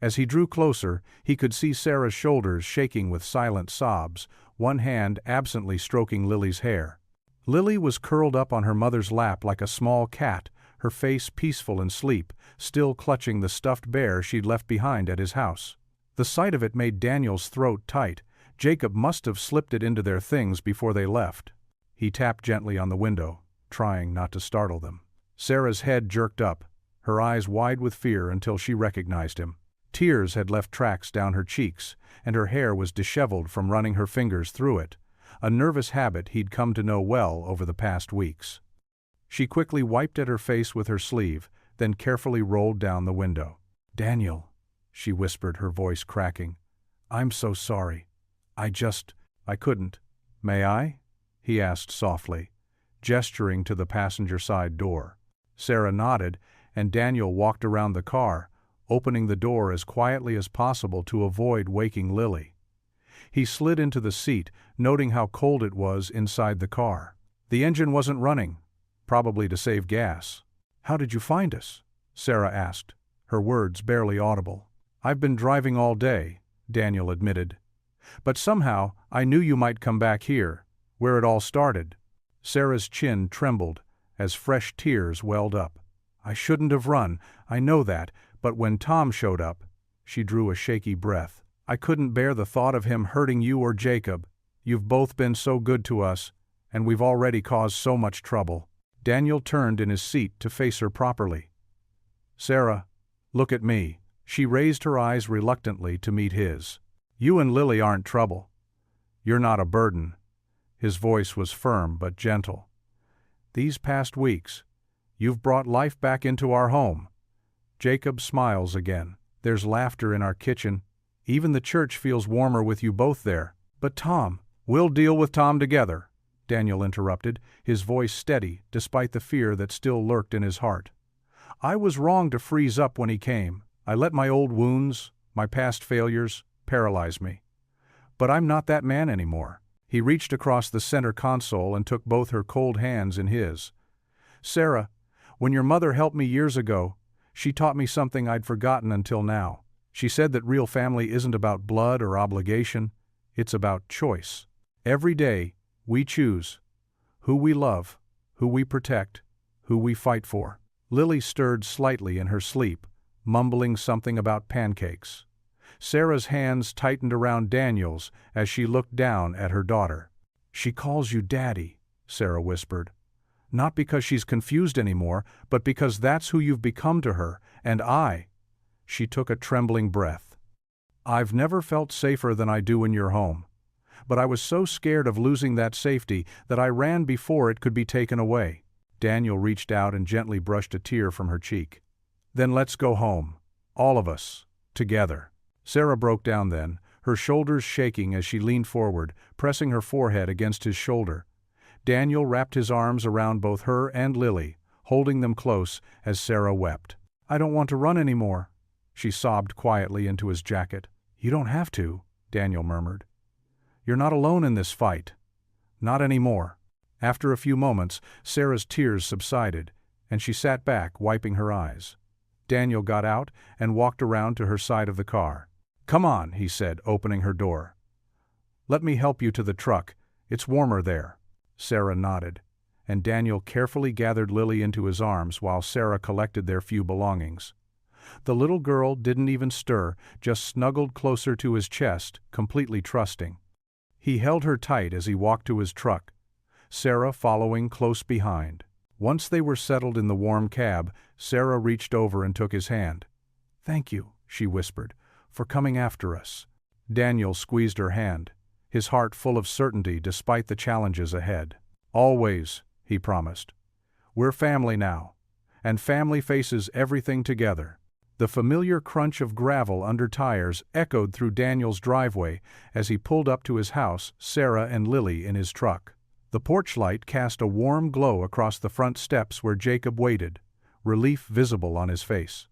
As he drew closer, he could see Sarah's shoulders shaking with silent sobs, one hand absently stroking Lily's hair. Lily was curled up on her mother's lap like a small cat, her face peaceful in sleep, still clutching the stuffed bear she'd left behind at his house. The sight of it made Daniel's throat tight. Jacob must have slipped it into their things before they left. He tapped gently on the window, trying not to startle them. Sarah's head jerked up, her eyes wide with fear until she recognized him. Tears had left tracks down her cheeks, and her hair was disheveled from running her fingers through it, a nervous habit he'd come to know well over the past weeks. She quickly wiped at her face with her sleeve, then carefully rolled down the window. "Daniel," she whispered, her voice cracking. "I'm so sorry. I couldn't." "May I?" he asked softly, gesturing to the passenger side door. Sarah nodded, and Daniel walked around the car, opening the door as quietly as possible to avoid waking Lily. He slid into the seat, noting how cold it was inside the car. The engine wasn't running, probably to save gas. "How did you find us?" Sarah asked, her words barely audible. "I've been driving all day," Daniel admitted. "But somehow I knew you might come back here, where it all started." Sarah's chin trembled as fresh tears welled up. "I shouldn't have run, I know that, but when Tom showed up," she drew a shaky breath, "I couldn't bear the thought of him hurting you or Jacob. You've both been so good to us, and we've already caused so much trouble." Daniel turned in his seat to face her properly. "Sarah, look at me." She raised her eyes reluctantly to meet his. "You and Lily aren't trouble. You're not a burden." His voice was firm but gentle. "These past weeks, you've brought life back into our home. Jacob smiles again. There's laughter in our kitchen. Even the church feels warmer with you both there. But Tom—" "We'll deal with Tom together," Daniel interrupted, his voice steady despite the fear that still lurked in his heart. "I was wrong to freeze up when he came. I let my old wounds, my past failures, paralyze me. But I'm not that man anymore." He reached across the center console and took both her cold hands in his. "Sarah, when your mother helped me years ago, she taught me something I'd forgotten until now. She said that real family isn't about blood or obligation, it's about choice. Every day, we choose who we love, who we protect, who we fight for." Lily stirred slightly in her sleep, mumbling something about pancakes. Sarah's hands tightened around Daniel's as she looked down at her daughter. "She calls you Daddy," Sarah whispered. "Not because she's confused anymore, but because that's who you've become to her, and I—" She took a trembling breath. "I've never felt safer than I do in your home. But I was so scared of losing that safety that I ran before it could be taken away." Daniel reached out and gently brushed a tear from her cheek. "Then let's go home. All of us. Together." Sarah broke down then, her shoulders shaking as she leaned forward, pressing her forehead against his shoulder. Daniel wrapped his arms around both her and Lily, holding them close as Sarah wept. "I don't want to run anymore," she sobbed quietly into his jacket. "You don't have to," Daniel murmured. "You're not alone in this fight. Not anymore." After a few moments, Sarah's tears subsided, and she sat back, wiping her eyes. Daniel got out and walked around to her side of the car. "Come on," he said, opening her door. "Let me help you to the truck. It's warmer there." Sarah nodded, and Daniel carefully gathered Lily into his arms while Sarah collected their few belongings. The little girl didn't even stir, just snuggled closer to his chest, completely trusting. He held her tight as he walked to his truck, Sarah following close behind. Once they were settled in the warm cab, Sarah reached over and took his hand. "Thank you," she whispered, "for coming after us." Daniel squeezed her hand, his heart full of certainty despite the challenges ahead. "Always," he promised. "We're family now, and family faces everything together." The familiar crunch of gravel under tires echoed through Daniel's driveway as he pulled up to his house, Sarah and Lily in his truck. The porch light cast a warm glow across the front steps where Jacob waited, relief visible on his face.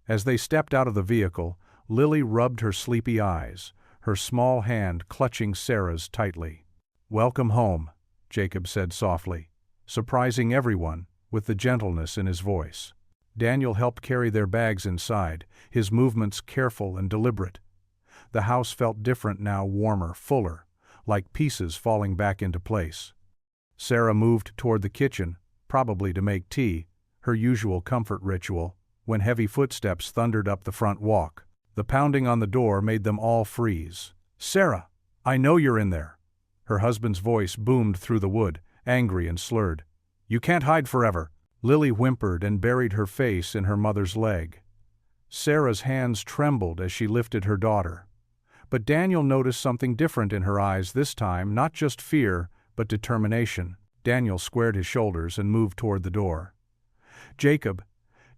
As they stepped out of the vehicle, Lily rubbed her sleepy eyes, her small hand clutching Sarah's tightly. "Welcome home," Jacob said softly, surprising everyone with the gentleness in his voice. Daniel helped carry their bags inside, his movements careful and deliberate. The house felt different now, warmer, fuller, like pieces falling back into place. Sarah moved toward the kitchen, probably to make tea, her usual comfort ritual, when heavy footsteps thundered up the front walk. The pounding on the door made them all freeze. "Sarah, I know you're in there." Her husband's voice boomed through the wood, angry and slurred. "You can't hide forever." Lily whimpered and buried her face in her mother's leg. Sarah's hands trembled as she lifted her daughter. But Daniel noticed something different in her eyes this time, not just fear, but determination. Daniel squared his shoulders and moved toward the door. "Jacob,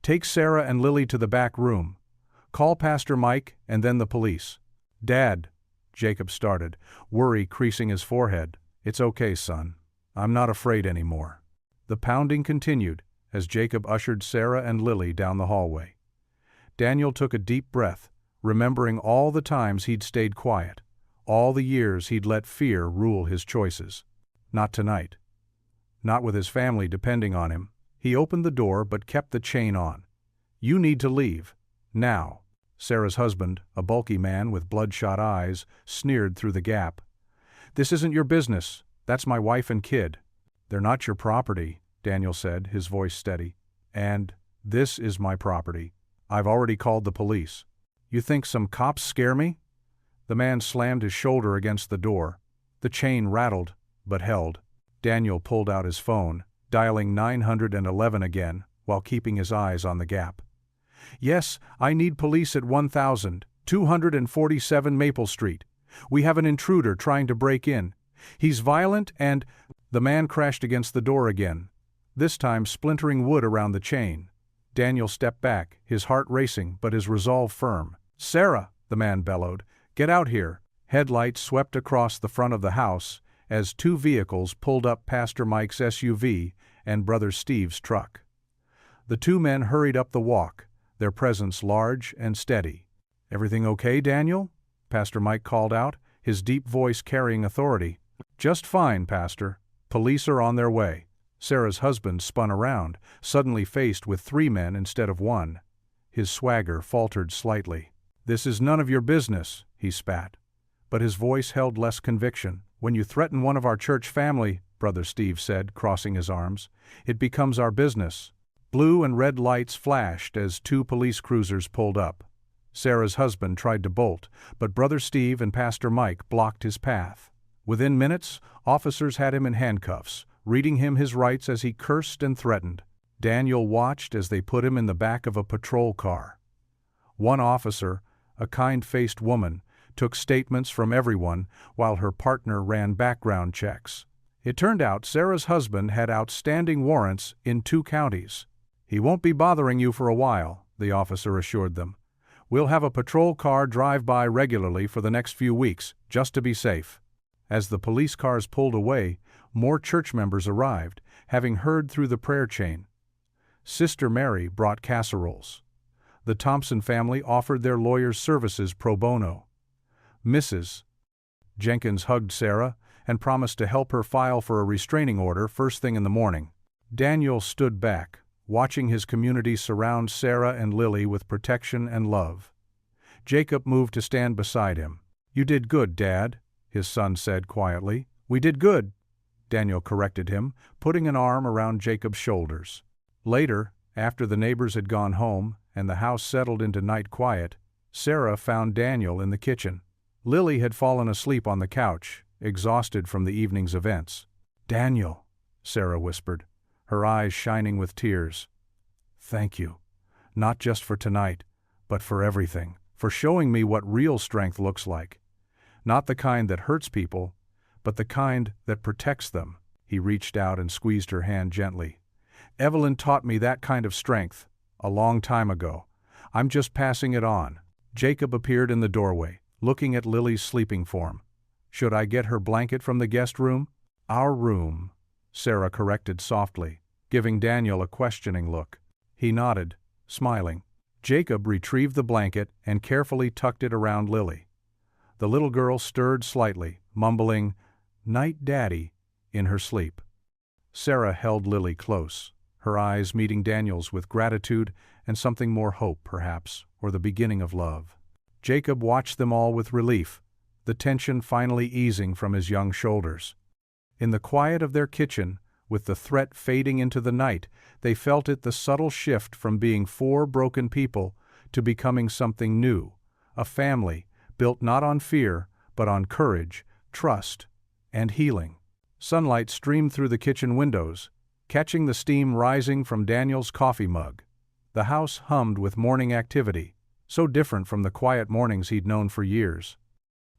take Sarah and Lily to the back room. Call Pastor Mike and then the police." "Dad," Jacob started, worry creasing his forehead. "It's okay, son. I'm not afraid anymore." The pounding continued as Jacob ushered Sarah and Lily down the hallway. Daniel took a deep breath, remembering all the times he'd stayed quiet, all the years he'd let fear rule his choices. Not tonight. Not with his family depending on him. He opened the door but kept the chain on. "You need to leave. Now." Sarah's husband, a bulky man with bloodshot eyes, sneered through the gap. "This isn't your business. That's my wife and kid." "They're not your property," Daniel said, his voice steady. "And this is my property. I've already called the police." "You think some cops scare me?" The man slammed his shoulder against the door. The chain rattled, but held. Daniel pulled out his phone, dialing 911 again, while keeping his eyes on the gap. "Yes, I need police at 1247 Maple Street. We have an intruder trying to break in. He's violent and—" The man crashed against the door again, this time splintering wood around the chain. Daniel stepped back, his heart racing but his resolve firm. "Sarah," the man bellowed, "get out here." Headlights swept across the front of the house as two vehicles pulled up Pastor Mike's SUV and Brother Steve's truck. The two men hurried up the walk, their presence large and steady. "Everything okay, Daniel?" Pastor Mike called out, his deep voice carrying authority. "Just fine, Pastor. Police are on their way." Sarah's husband spun around, suddenly faced with three men instead of one. His swagger faltered slightly. "This is none of your business," he spat. But his voice held less conviction. "When you threaten one of our church family," Brother Steve said, crossing his arms, "it becomes our business." Blue and red lights flashed as two police cruisers pulled up. Sarah's husband tried to bolt, but Brother Steve and Pastor Mike blocked his path. Within minutes, officers had him in handcuffs, reading him his rights as he cursed and threatened. Daniel watched as they put him in the back of a patrol car. One officer, a kind-faced woman, took statements from everyone while her partner ran background checks. It turned out Sarah's husband had outstanding warrants in 2 counties. "He won't be bothering you for a while," the officer assured them. "We'll have a patrol car drive by regularly for the next few weeks, just to be safe." As the police cars pulled away, more church members arrived, having heard through the prayer chain. Sister Mary brought casseroles. The Thompson family offered their lawyer's services pro bono. Mrs. Jenkins hugged Sarah and promised to help her file for a restraining order first thing in the morning. Daniel stood back, watching his community surround Sarah and Lily with protection and love. Jacob moved to stand beside him. "You did good, Dad," his son said quietly. "We did good," Daniel corrected him, putting an arm around Jacob's shoulders. Later, after the neighbors had gone home and the house settled into night quiet, Sarah found Daniel in the kitchen. Lily had fallen asleep on the couch, exhausted from the evening's events. "Daniel," Sarah whispered, her eyes shining with tears. "Thank you, not just for tonight, but for everything, for showing me what real strength looks like. Not the kind that hurts people, but the kind that protects them." He reached out and squeezed her hand gently. "Evelyn taught me that kind of strength, a long time ago. I'm just passing it on. Jacob appeared in the doorway, looking at Lily's sleeping form. Should I get her blanket from the guest room? Our room, Sarah corrected softly, giving Daniel a questioning look. He nodded, smiling. Jacob retrieved the blanket and carefully tucked it around Lily. The little girl stirred slightly, mumbling, "Night, Daddy," in her sleep. Sarah held Lily close, her eyes meeting Daniel's with gratitude and something more hope, perhaps, or the beginning of love. Jacob watched them all with relief, the tension finally easing from his young shoulders. In the quiet of their kitchen, with the threat fading into the night, they felt it, the subtle shift from being four broken people to becoming something new, a family built not on fear, but on courage, trust, and healing. Sunlight streamed through the kitchen windows, catching the steam rising from Daniel's coffee mug. The house hummed with morning activity, so different from the quiet mornings he'd known for years.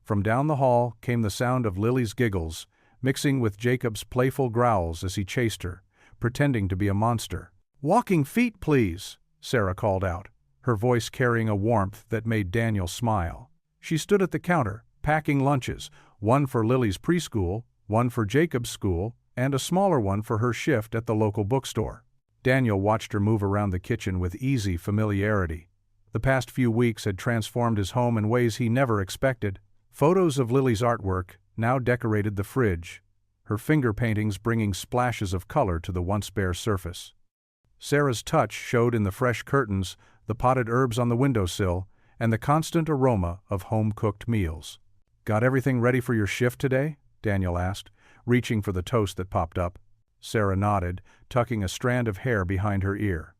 From down the hall came the sound of Lily's giggles, mixing with Jacob's playful growls as he chased her, pretending to be a monster. "Walking feet, please," Sarah called out, her voice carrying a warmth that made Daniel smile. She stood at the counter, packing lunches, one for Lily's preschool, one for Jacob's school, and a smaller one for her shift at the local bookstore. Daniel watched her move around the kitchen with easy familiarity. The past few weeks had transformed his home in ways he never expected. Photos of Lily's artwork now decorated the fridge, her finger paintings bringing splashes of color to the once bare surface. Sarah's touch showed in the fresh curtains, the potted herbs on the windowsill, and the constant aroma of home-cooked meals. "Got everything ready for your shift today?" Daniel asked, reaching for the toast that popped up. Sarah nodded, tucking a strand of hair behind her ear.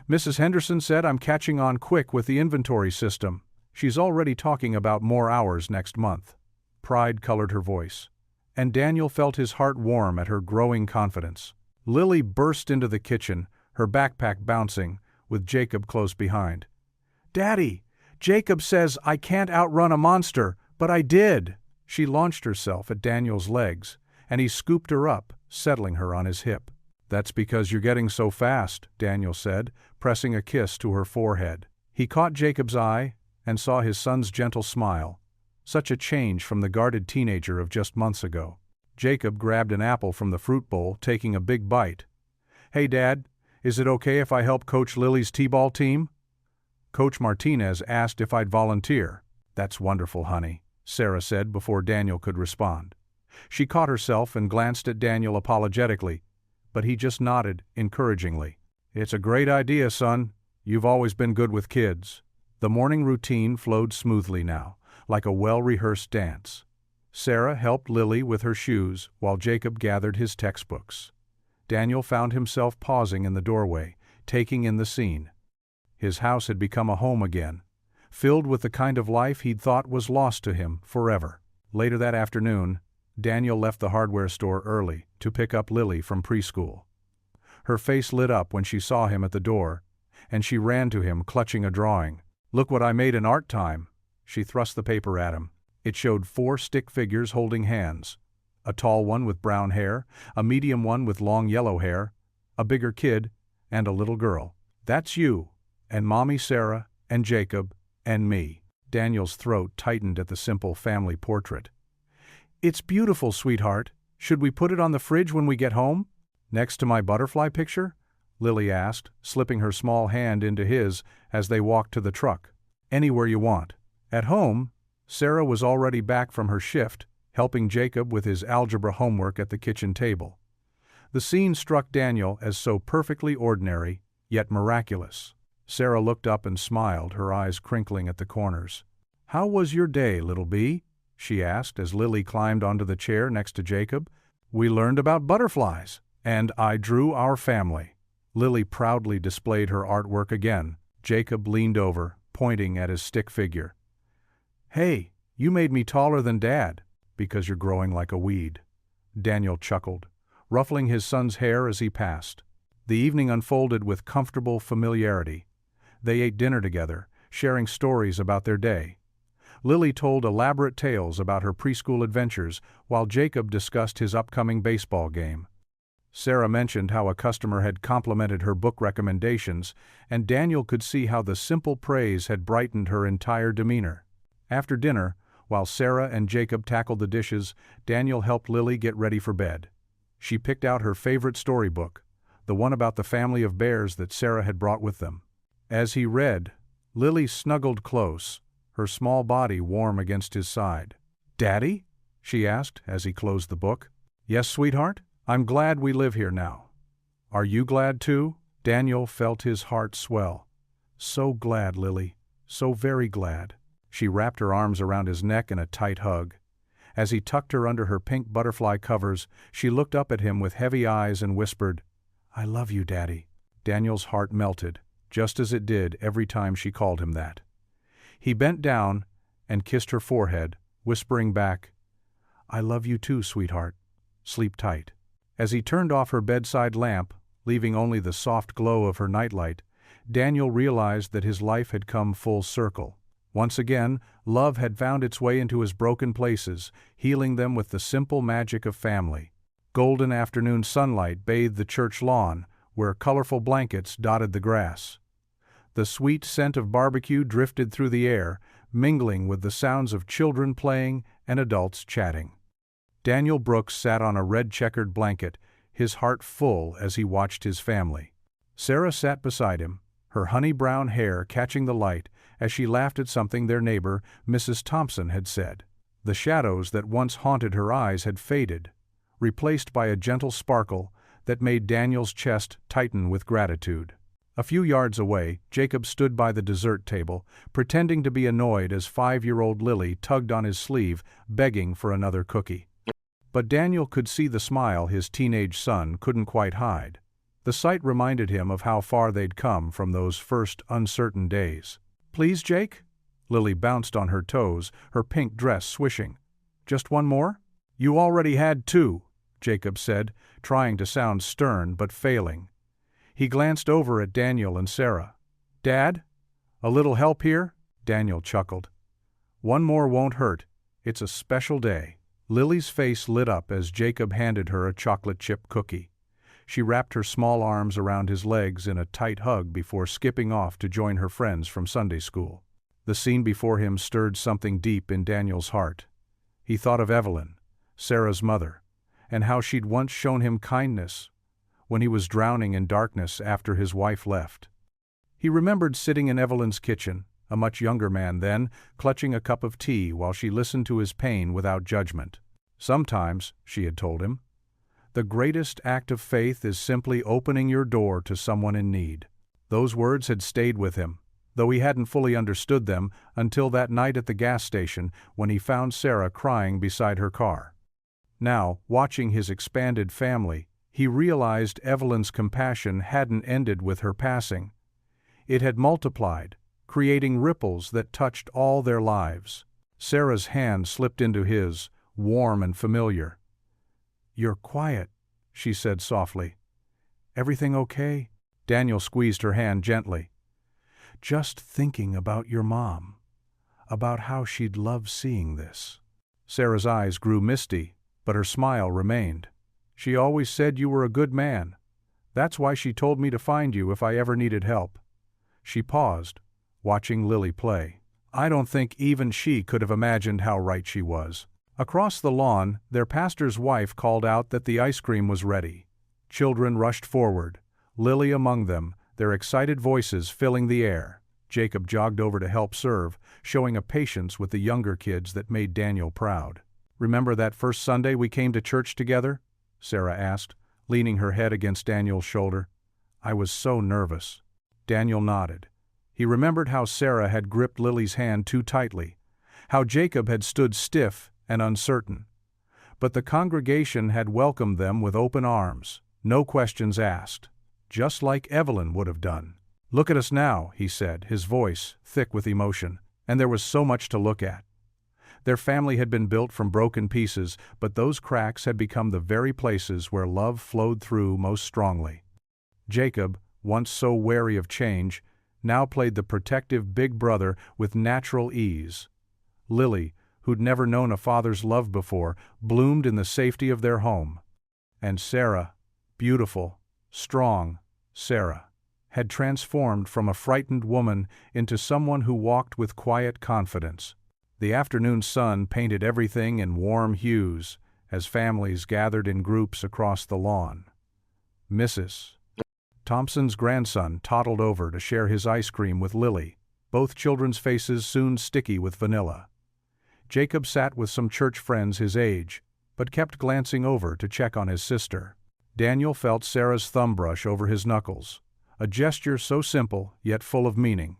"Mrs. Henderson said I'm catching on quick with the inventory system. She's already talking about more hours next month." Pride colored her voice, and Daniel felt his heart warm at her growing confidence. Lily burst into the kitchen, her backpack bouncing, with Jacob close behind. "Daddy, Jacob says I can't outrun a monster, but I did." She launched herself at Daniel's legs, and he scooped her up, settling her on his hip. "That's because you're getting so fast," Daniel said, pressing a kiss to her forehead. He caught Jacob's eye and saw his son's gentle smile. Such a change from the guarded teenager of just months ago. Jacob grabbed an apple from the fruit bowl, taking a big bite. "Hey, Dad, is it okay if I help coach Lily's t-ball team?" Coach Martinez asked if I'd volunteer. "That's wonderful, honey," Sarah said before Daniel could respond. She caught herself and glanced at Daniel apologetically, but he just nodded encouragingly. "It's a great idea, son. You've always been good with kids." The morning routine flowed smoothly now, like a well-rehearsed dance. Sarah helped Lily with her shoes while Jacob gathered his textbooks. Daniel found himself pausing in the doorway, taking in the scene. His house had become a home again, filled with the kind of life he'd thought was lost to him forever. Later that afternoon, Daniel left the hardware store early to pick up Lily from preschool. Her face lit up when she saw him at the door, and she ran to him clutching a drawing. "Look what I made in art time." She thrust the paper at him. It showed 4 stick figures holding hands. A tall one with brown hair, a medium one with long yellow hair, a bigger kid, and a little girl. "That's you, and Mommy Sarah, and Jacob, and me." Daniel's throat tightened at the simple family portrait. "It's beautiful, sweetheart. Should we put it on the fridge when we get home?" "Next to my butterfly picture?" Lily asked, slipping her small hand into his as they walked to the truck. "Anywhere you want." At home, Sarah was already back from her shift, helping Jacob with his algebra homework at the kitchen table. The scene struck Daniel as so perfectly ordinary, yet miraculous. Sarah looked up and smiled, her eyes crinkling at the corners. "How was your day, little bee?" she asked as Lily climbed onto the chair next to Jacob. "We learned about butterflies, and I drew our family." Lily proudly displayed her artwork again. Jacob leaned over, pointing at his stick figure. "Hey, you made me taller than Dad, because you're growing like a weed." Daniel chuckled, ruffling his son's hair as he passed. The evening unfolded with comfortable familiarity. They ate dinner together, sharing stories about their day. Lily told elaborate tales about her preschool adventures, while Jacob discussed his upcoming baseball game. Sarah mentioned how a customer had complimented her book recommendations, and Daniel could see how the simple praise had brightened her entire demeanor. After dinner, while Sarah and Jacob tackled the dishes, Daniel helped Lily get ready for bed. She picked out her favorite storybook, the one about the family of bears that Sarah had brought with them. As he read, Lily snuggled close, her small body warm against his side. "Daddy?" she asked as he closed the book. "Yes, sweetheart? I'm glad we live here now." "Are you glad too?" Daniel felt his heart swell. "So glad, Lily. So very glad." She wrapped her arms around his neck in a tight hug. As he tucked her under her pink butterfly covers, she looked up at him with heavy eyes and whispered, "I love you, Daddy." Daniel's heart melted, just as it did every time she called him that. He bent down and kissed her forehead, whispering back, "I love you too, sweetheart. Sleep tight." As he turned off her bedside lamp, leaving only the soft glow of her nightlight, Daniel realized that his life had come full circle. Once again, love had found its way into his broken places, healing them with the simple magic of family. Golden afternoon sunlight bathed the church lawn, where colorful blankets dotted the grass. The sweet scent of barbecue drifted through the air, mingling with the sounds of children playing and adults chatting. Daniel Brooks sat on a red-checkered blanket, his heart full as he watched his family. Sarah sat beside him, her honey-brown hair catching the light as she laughed at something their neighbor, Mrs. Thompson, had said. The shadows that once haunted her eyes had faded, replaced by a gentle sparkle that made Daniel's chest tighten with gratitude. A few yards away, Jacob stood by the dessert table, pretending to be annoyed as 5-year-old Lily tugged on his sleeve, begging for another cookie. But Daniel could see the smile his teenage son couldn't quite hide. The sight reminded him of how far they'd come from those first uncertain days. "Please, Jake?" Lily bounced on her toes, her pink dress swishing. "Just one more?" "You already had 2, Jacob said, trying to sound stern but failing. He glanced over at Daniel and Sarah. "Dad? A little help here?" Daniel chuckled. "One more won't hurt. It's a special day." Lily's face lit up as Jacob handed her a chocolate chip cookie. She wrapped her small arms around his legs in a tight hug before skipping off to join her friends from Sunday school. The scene before him stirred something deep in Daniel's heart. He thought of Evelyn, Sarah's mother, and how she'd once shown him kindness when he was drowning in darkness after his wife left. He remembered sitting in Evelyn's kitchen, a much younger man then, clutching a cup of tea while she listened to his pain without judgment. "Sometimes," she had told him, "the greatest act of faith is simply opening your door to someone in need." Those words had stayed with him, though he hadn't fully understood them until that night at the gas station when he found Sarah crying beside her car. Now, watching his expanded family, he realized Evelyn's compassion hadn't ended with her passing. It had multiplied, creating ripples that touched all their lives. Sarah's hand slipped into his, warm and familiar. "You're quiet," she said softly. "Everything okay?" Daniel squeezed her hand gently. "Just thinking about your mom, about how she'd love seeing this." Sarah's eyes grew misty, but her smile remained. "She always said you were a good man. That's why she told me to find you if I ever needed help." She paused, watching Lily play. I don't think even she could have imagined how right she was. Across the lawn, their pastor's wife called out that the ice cream was ready. Children rushed forward, Lily among them, their excited voices filling the air. Jacob jogged over to help serve, showing a patience with the younger kids that made Daniel proud. "Remember that first Sunday we came to church together?" Sarah asked, leaning her head against Daniel's shoulder. "I was so nervous." Daniel nodded. He remembered how Sarah had gripped Lily's hand too tightly, how Jacob had stood stiff and uncertain. But the congregation had welcomed them with open arms, no questions asked, just like Evelyn would have done. "Look at us now," he said, his voice thick with emotion, and there was so much to look at. Their family had been built from broken pieces, but those cracks had become the very places where love flowed through most strongly. Jacob, once so wary of change, now played the protective big brother with natural ease. Lily, who'd never known a father's love before, bloomed in the safety of their home. And Sarah, Beautiful, strong, Sarah had transformed from a frightened woman into someone who walked with quiet confidence. The afternoon sun painted everything in warm hues as families gathered in groups across the lawn. Mrs. Thompson's grandson toddled over to share his ice cream with Lily, both children's faces soon sticky with vanilla. Jacob sat with some church friends his age, but kept glancing over to check on his sister. Daniel felt Sarah's thumb brush over his knuckles, a gesture so simple yet full of meaning.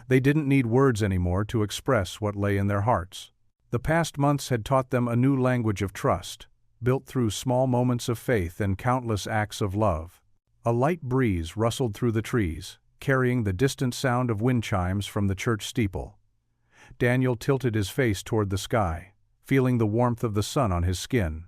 They didn't need words anymore to express what lay in their hearts. The past months had taught them a new language of trust, built through small moments of faith and countless acts of love. A light breeze rustled through the trees, carrying the distant sound of wind chimes from the church steeple. Daniel tilted his face toward the sky, feeling the warmth of the sun on his skin.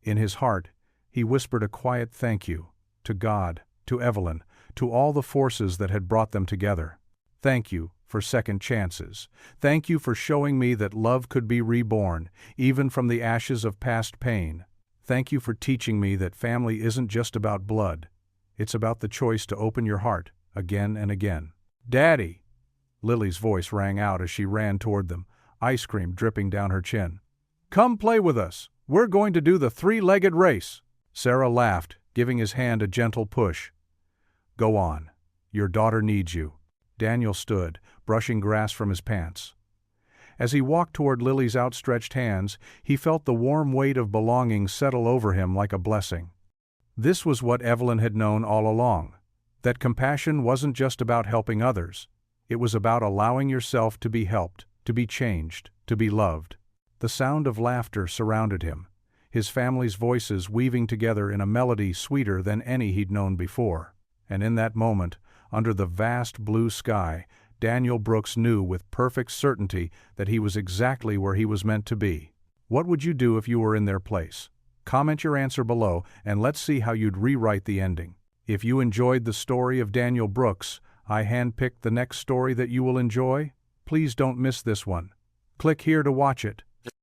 In his heart, he whispered a quiet thank you, to God, to Evelyn, to all the forces that had brought them together. Thank you for second chances. Thank you for showing me that love could be reborn, even from the ashes of past pain. Thank you for teaching me that family isn't just about blood. It's about the choice to open your heart, again and again. Daddy! Lily's voice rang out as she ran toward them, ice cream dripping down her chin. Come play with us. We're going to do the three-legged race. Sarah laughed, giving his hand a gentle push. Go on. Your daughter needs you. Daniel stood, brushing grass from his pants. As he walked toward Lily's outstretched hands, he felt the warm weight of belonging settle over him like a blessing. This was what Evelyn had known all along, that compassion wasn't just about helping others. It was about allowing yourself to be helped, to be changed, to be loved. The sound of laughter surrounded him, his family's voices weaving together in a melody sweeter than any he'd known before. And in that moment, under the vast blue sky, Daniel Brooks knew with perfect certainty that he was exactly where he was meant to be. What would you do if you were in their place? Comment your answer below and let's see how you'd rewrite the ending. If you enjoyed the story of Daniel Brooks, I handpicked the next story that you will enjoy. Please don't miss this one. Click here to watch it.